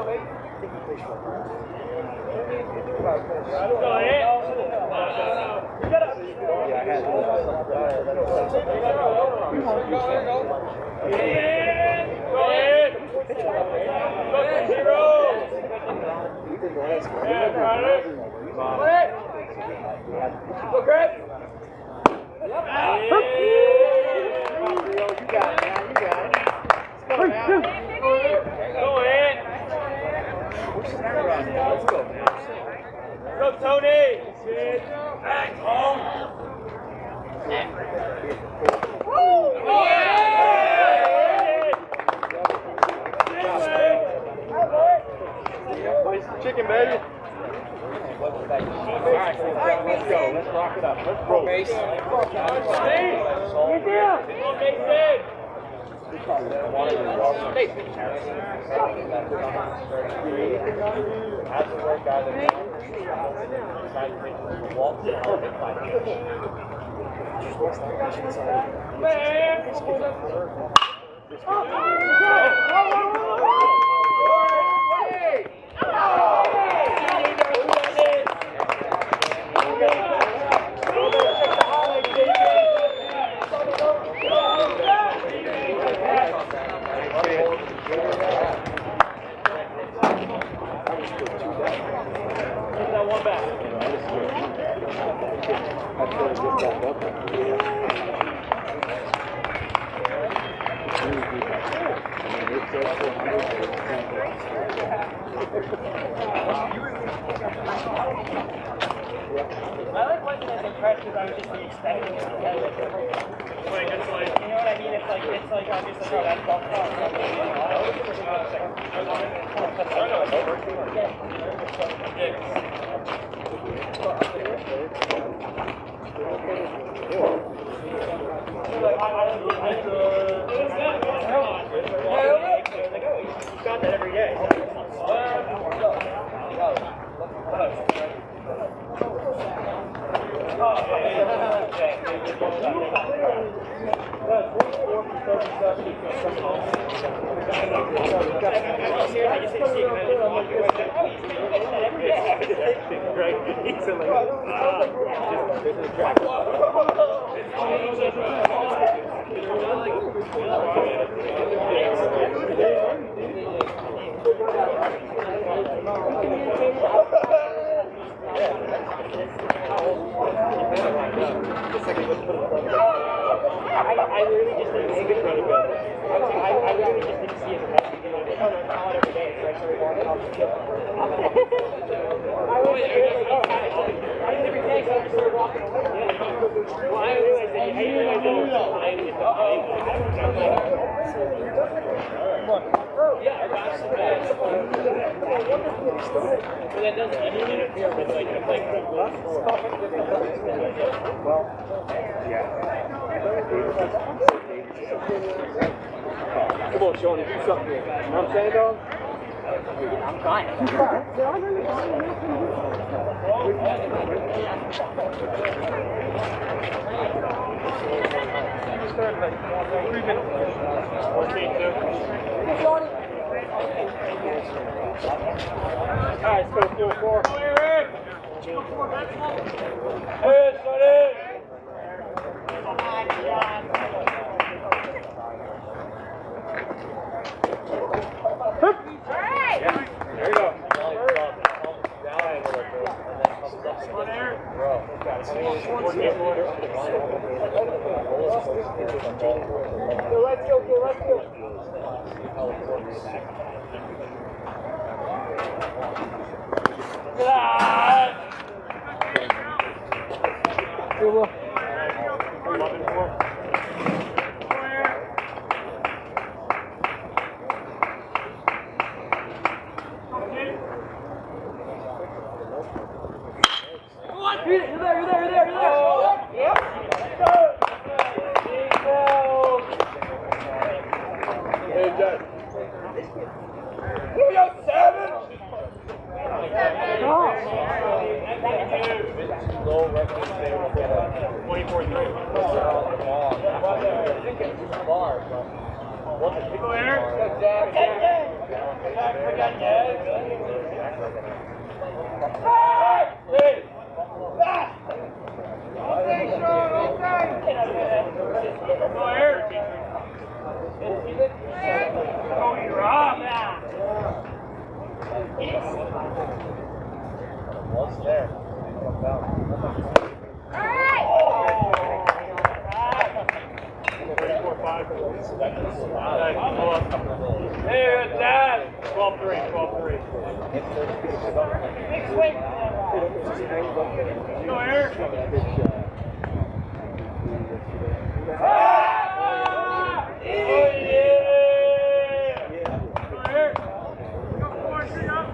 Go 0. Go, Craig.
You got it, man. You got it. Let's go, man.
Go ahead.
Let's go, man.
Go, Tony. Back home.
Chicken, baby. All right, let's go. Let's rock it up. Let's roll. Base.
Good deal. Come on, Mason. I like wasn't as impressed because I was just expecting it to be like, it's like, you know what I mean? It's like obviously, oh, that's all. You got that every day. I literally just didn't see it. I literally just didn't see it. I call it every day. It's like so long. I didn't even take it. I just started walking away. Well, I realized that I didn't yeah, that's the best. But that doesn't even interfere with well, yeah. Come on, Sean, do something here. You know what I'm saying, dog? I'm trying. Alright, let's go field 4. Hey, Sonny! There you go. Let's go. You're there. Yep. Hey, Jack. You got 7? Oh. 24-3. Go here. Jack. Hey! Okay, Sean, okay. Go here. Oh, you're off. What's there? All right. 4-5. Hey, Dad. 12-3. Big swing. Go here. Oh, yeah. Go here. Go force it up.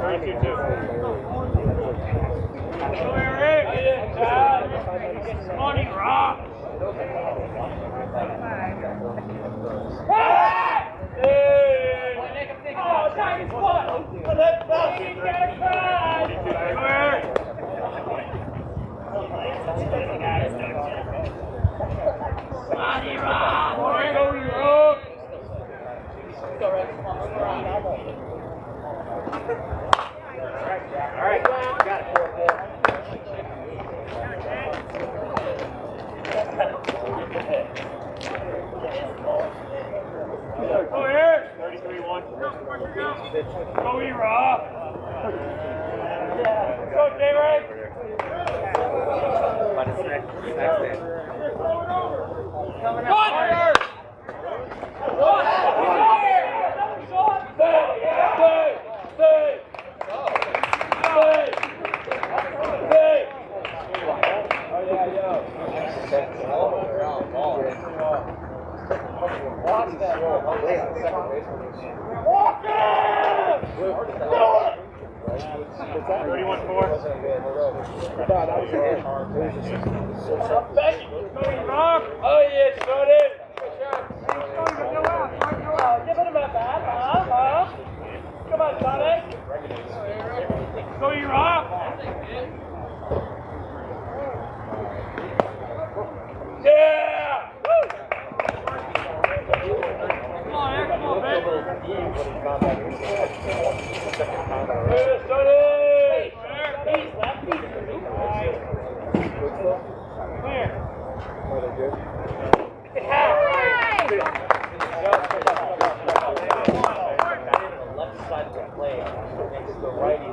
32. Go here, Rick. Money rock. Hey! Oh, Tiger's foot! Let's go! He's got a cry! Go here! Money rock! Go, you rock! All right, got it. 4-4. Go here. 33-1. Go, E-Rock. Go, J-Ray. Coming out. Oh yeah, started. Give it a minute, man. Come on, Sonic. Go, you're off. Yeah! Woo! Come on, Eric, come on, baby. Yeah, started. Lefties, lefties. Clear.
Left side of the play makes the righty.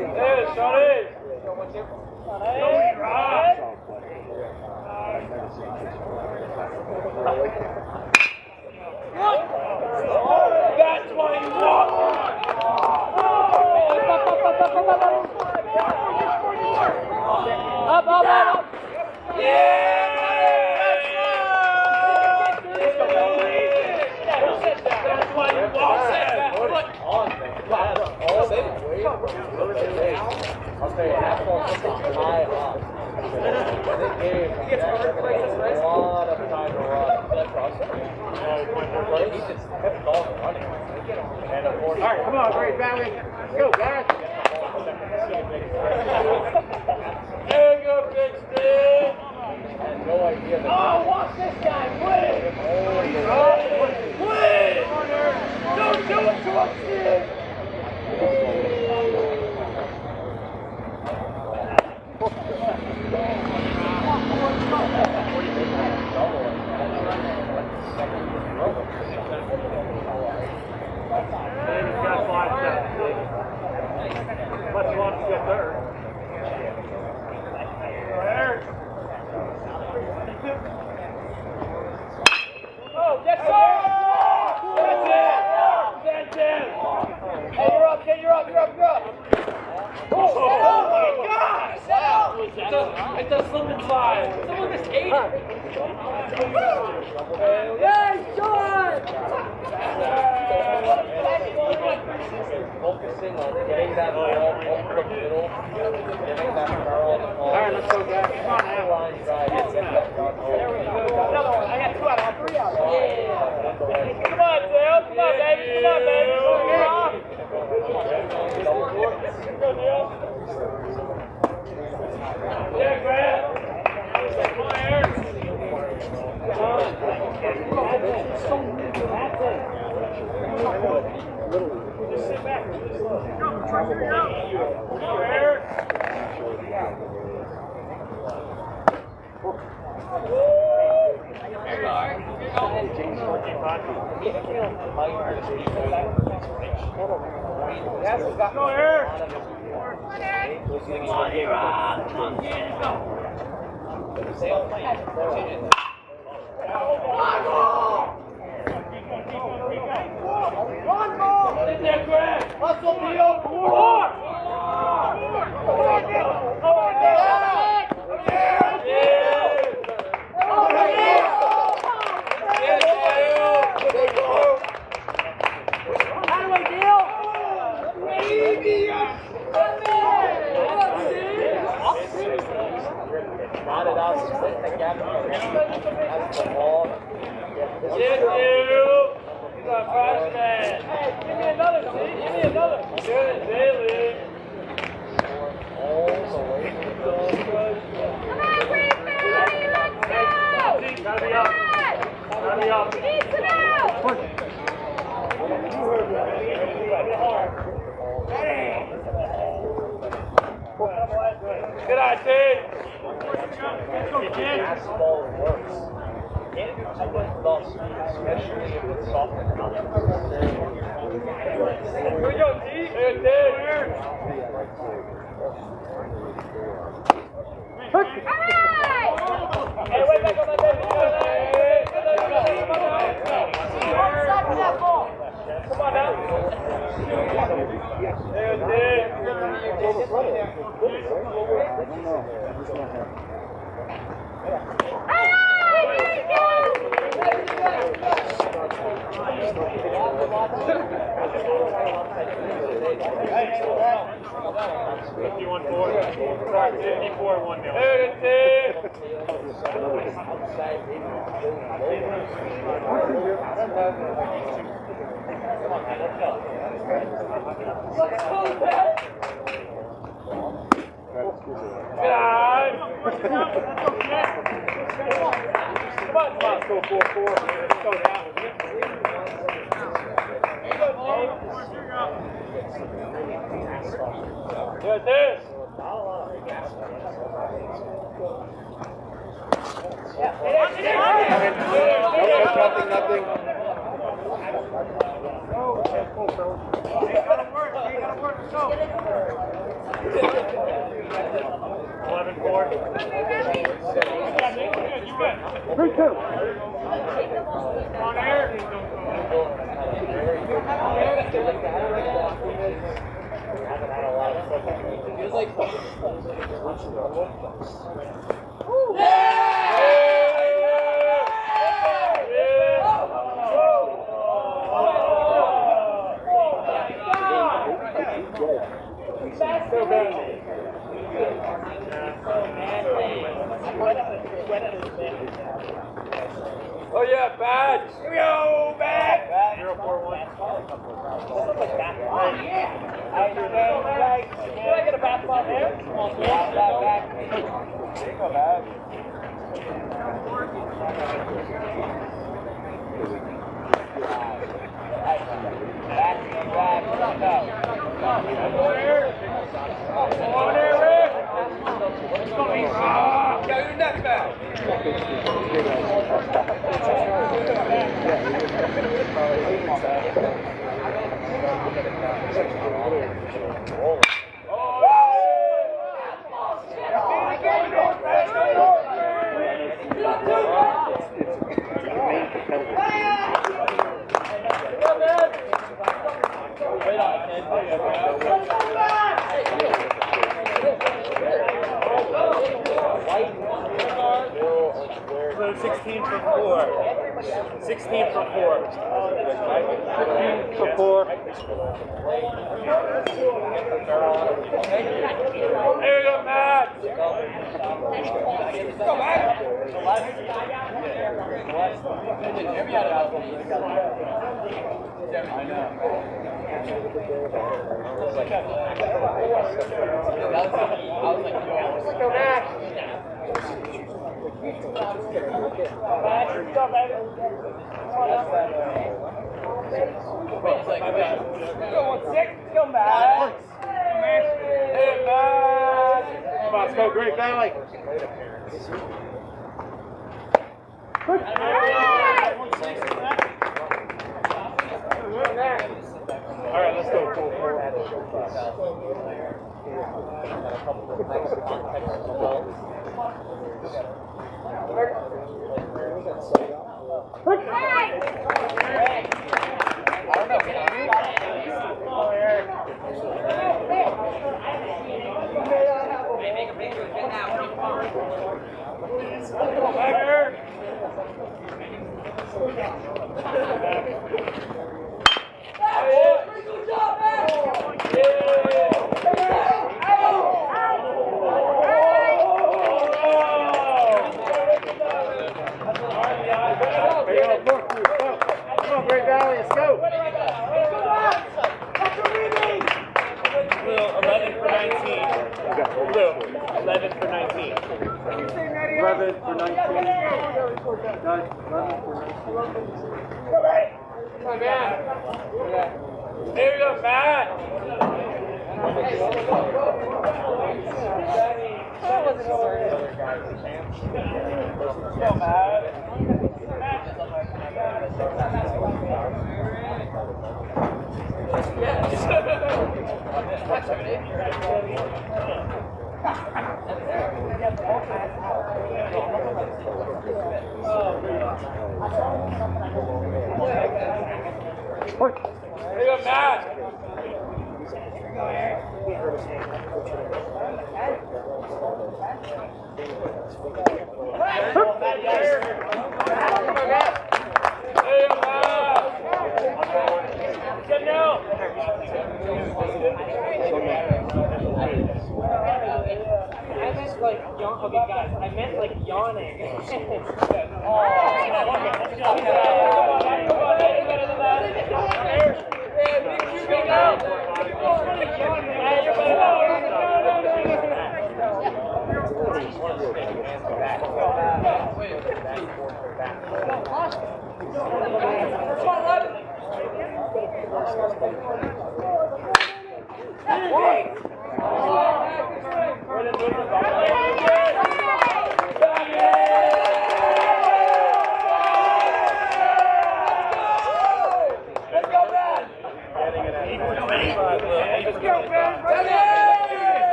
Hey, sorry. That's what you want. Up. Yeah! That's what you want.
I'll tell you, asphalt is high up. This game, a lot of time to run. He just kept going running. And of course, all right, come on, great, Barry. Let's go, guys.
There you go, Big Steve.
I had no idea that.
Oh, watch this guy. Win! Win! Don't do it to us, Steve.
Let's watch the third.
Oh, yes, sir! That's it! Hey, you're up, kid, you're up. Oh my gosh! It's a slip and slide. Someone just ate it. Hey, Sean!
Focusing on getting that ball over the middle, getting that barrel on the ball.
All right, let's go, guys. Come on now.
Line drive, get that ball.
There we go. Another one. I got 2 out of 3 out. Yeah. Come on, Dale. Come on, baby. Come on, baby. Go, Dale. Yeah, Grant. Come on, Eric. Just sit back. Go, Eric. Go, Eric. One ball! Sit there, Grant! Hustle, Leo! Four!
Not it out, sit the gap. That's the ball.
Sit you! He's our freshman. Hey, give me another, see? Give me another. Good, Bailey.
All the way to the
Come on, Green Valley, let's go!
Gotta be up. Gotta be up.
Need some out!
Good eye, Steve.
Let's go, kid.
basketball works. Can't do too much without speed, especially if it's soft and
Here we go, T. Hey, here. Hey, wait back on that baby. Come on now. Let's go 4-4. Let's go down. Good this. Nothing. On air. Oh yeah, bad. Here we go, bad. 0-4-1. Can I get a basketball there? Back. There you go, bad. On there, Rick. Got your neck back. So 16 for 4. 16 for 4. 16 for 4. There you go, Matt. Go, Matt. I know. Let's go back. Let's go, Great Valley. All right, let's go. Great Valley, let's go. 11 for 19. Blue, 11 for 19. 11 for 19. 11 for 19. Come on, Matt. There you go, Matt. Go, Matt. Hey, good Matt. Get down.
I meant like yawn. Okay, guys, I meant like yawning.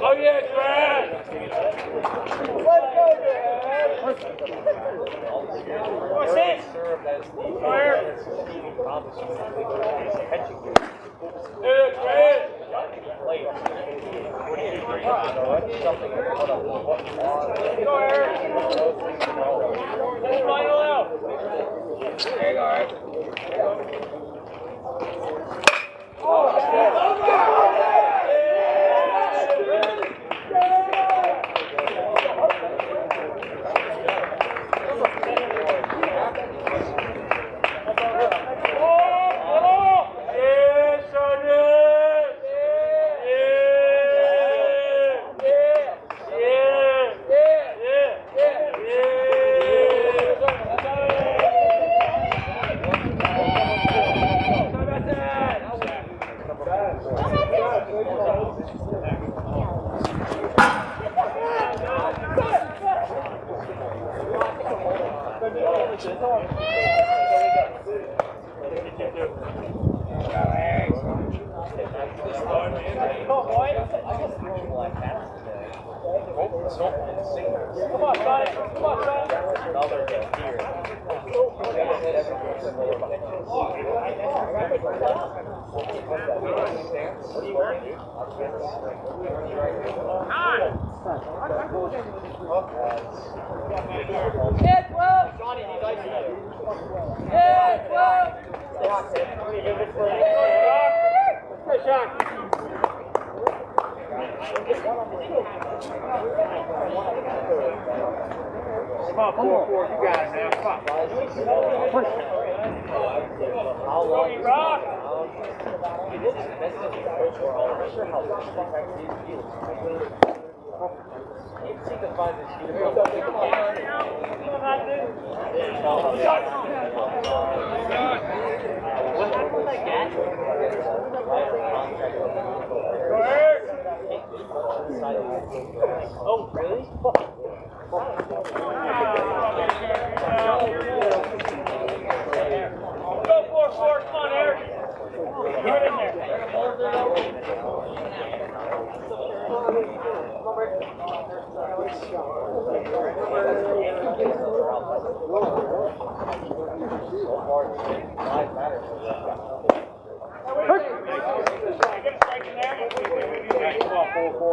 Oh yeah, Brad! Let's go, Brad! What's this? Where? Hey, Brad! Go, Eric! Let's final out! There you go, Eric. Oh, let's go!
Oh, really?
Go 4-4, come on, Eric.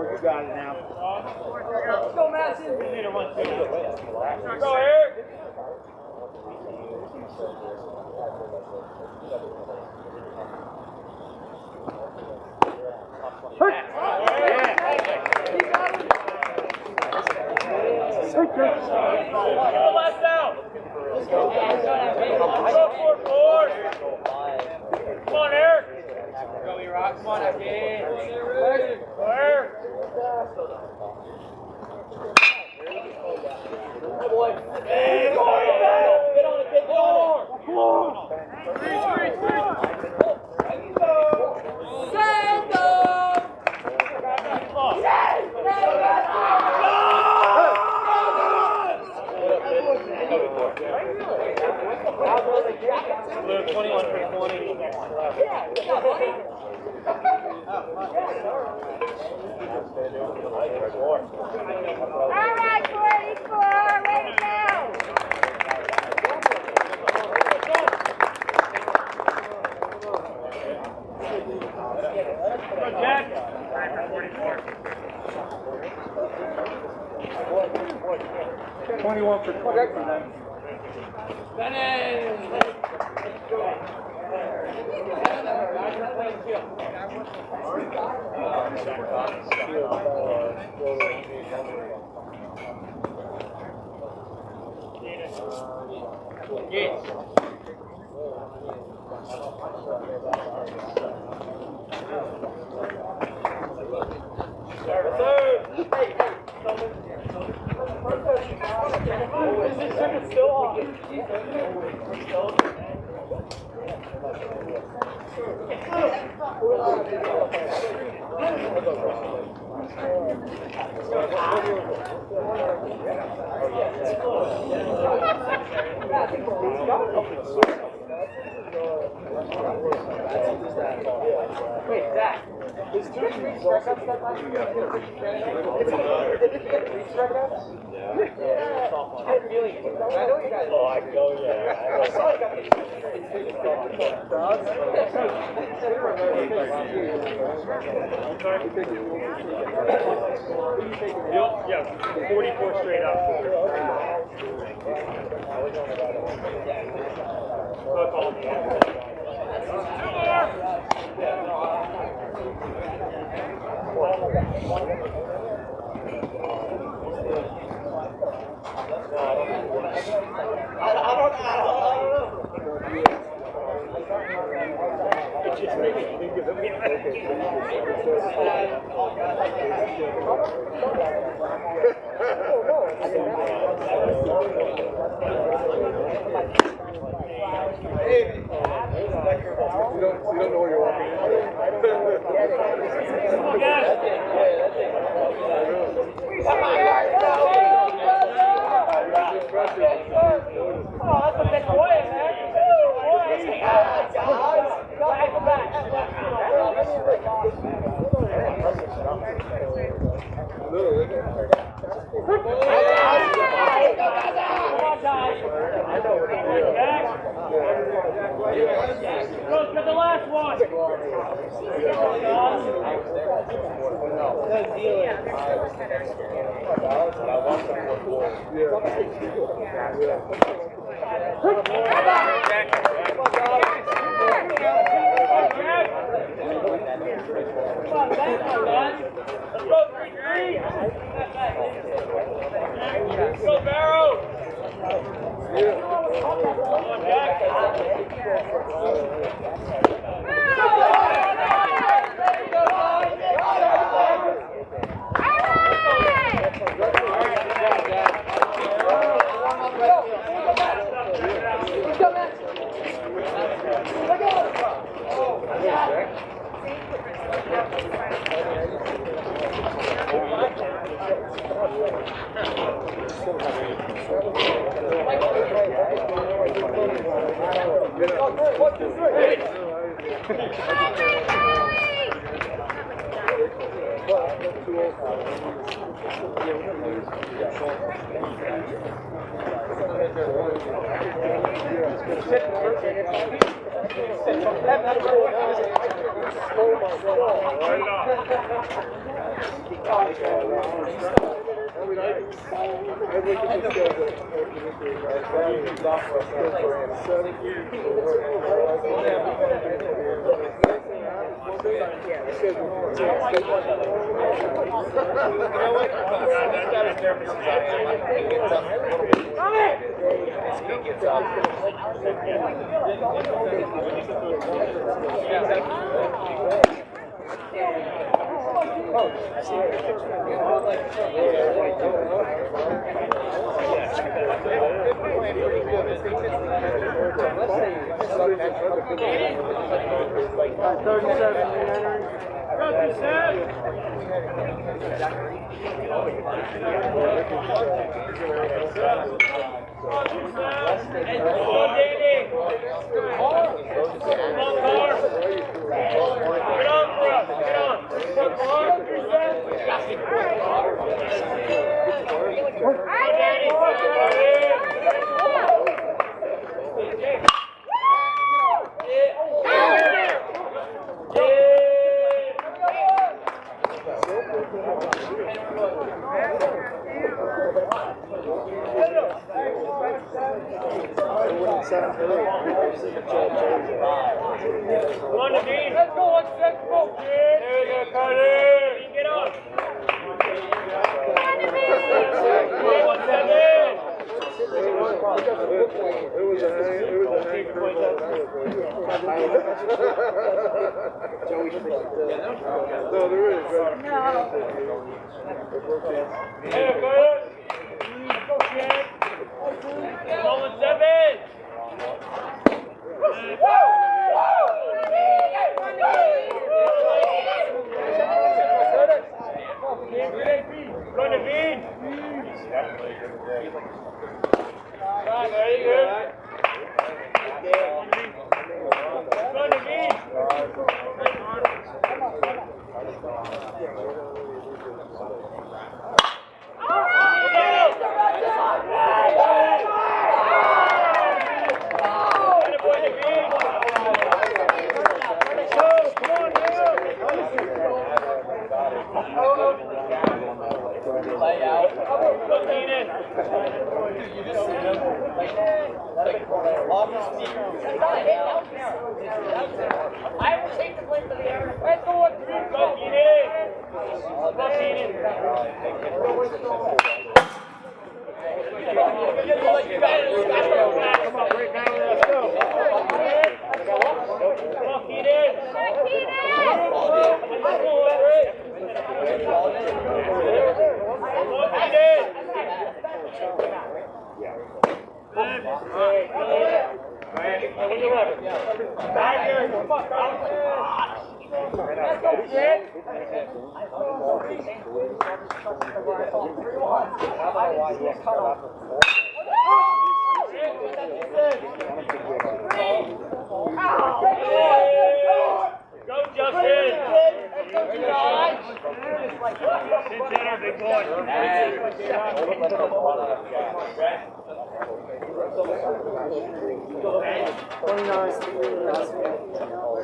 You got it now. Let's go, Madison. Go, Eric. Last out. Go for it. Come on, Eric. Go, E-Rock. Come on, again. Go, Eric. Good boy. Hey, get on it, get on it. Blue 21 for 20.
All right, 44, ready now.
Go, Jack. 21 for 20.
Wait, Zach, is 2 strikeouts that last year? I know you guys.
Oh, I go, yeah.
I saw you got the
Yeah, 44 straight up.
You don't know where you're walking.
Oh, that's a big boy, man. Let's get the last one. Let's go 3-3. Let's go, Barrow. Come on, Jack.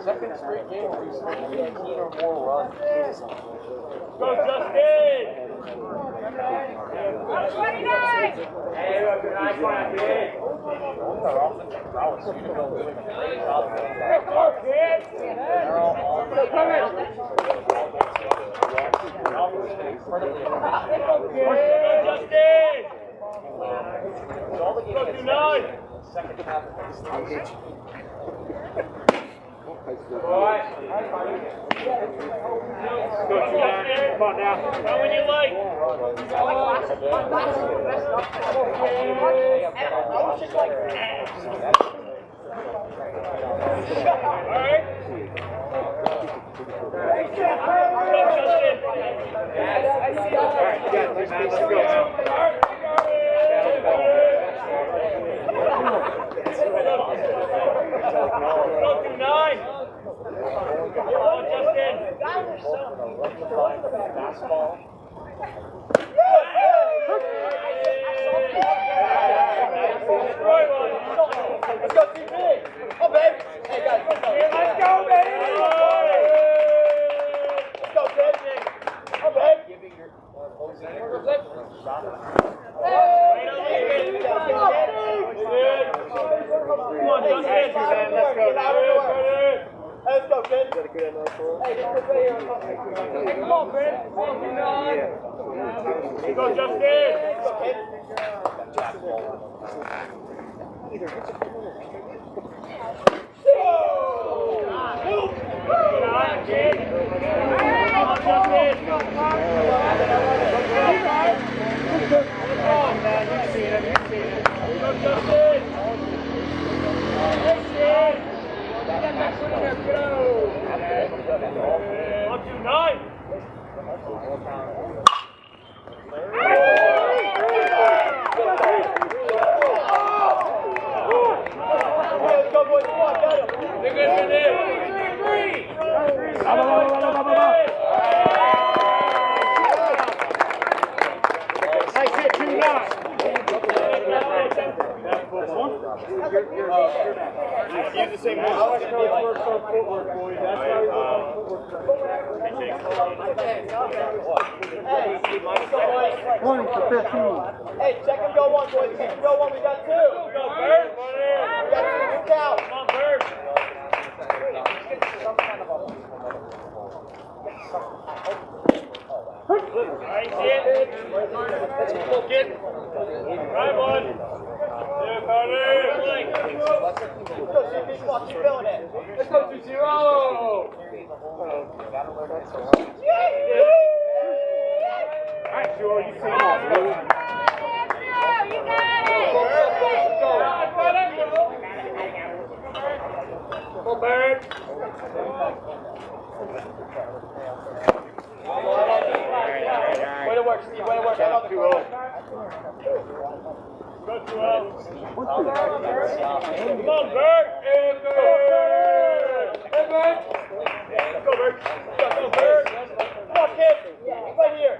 Second straight game where he's making 18 or more runs.
Go, Justin! 29! Hey, look, good nice one, kid.
Our offensive prowess, Unionville doing a great job.
Let's go, kid! Come in!
Incredibly
Let's go, kid! Justin!
all the
Go, 29!
second half of this game.
Boy. Go, Justin! Come on now. How when you like? Alright. Go, Justin! Alright, you got it, man. Let's go. Go, 29!
Fastball.
Let's go, TP! Oh, baby! Hey, guys, let's go, baby! Let's go, kid! Oh, baby! Come on, Justin! Let's go, kid! Hey, come on, Brent! Let's go, Justin! Let's go, kid! Use the same motion. Footwork, boys. That's why we work on footwork.
1 for 15.
Hey, check and go one, boys. Check and go one. We got two. We got Bird. We got two. Look out. Come on, Bird. Nice hit. Full kid. Right one. Yeah, Carter. Let's go, CP. Come on, keep feeling it. Let's go, 2-0. Alright, Joel, you see that.
You got it.
Go, Bird. Way to work, Steve. Way to work. Come on, 2-0. Go, 2-0. Come on, Bird. And Bird. And Bird. Go, Bird. Go, Bird. Come on, kid. Right here.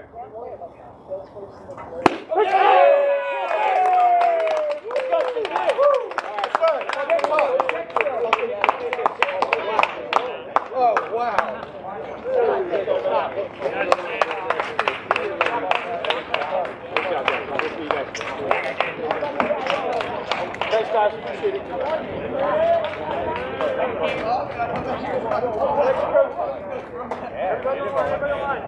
Let's go, Steve. Oh, wow. Thanks, guys. Appreciate it.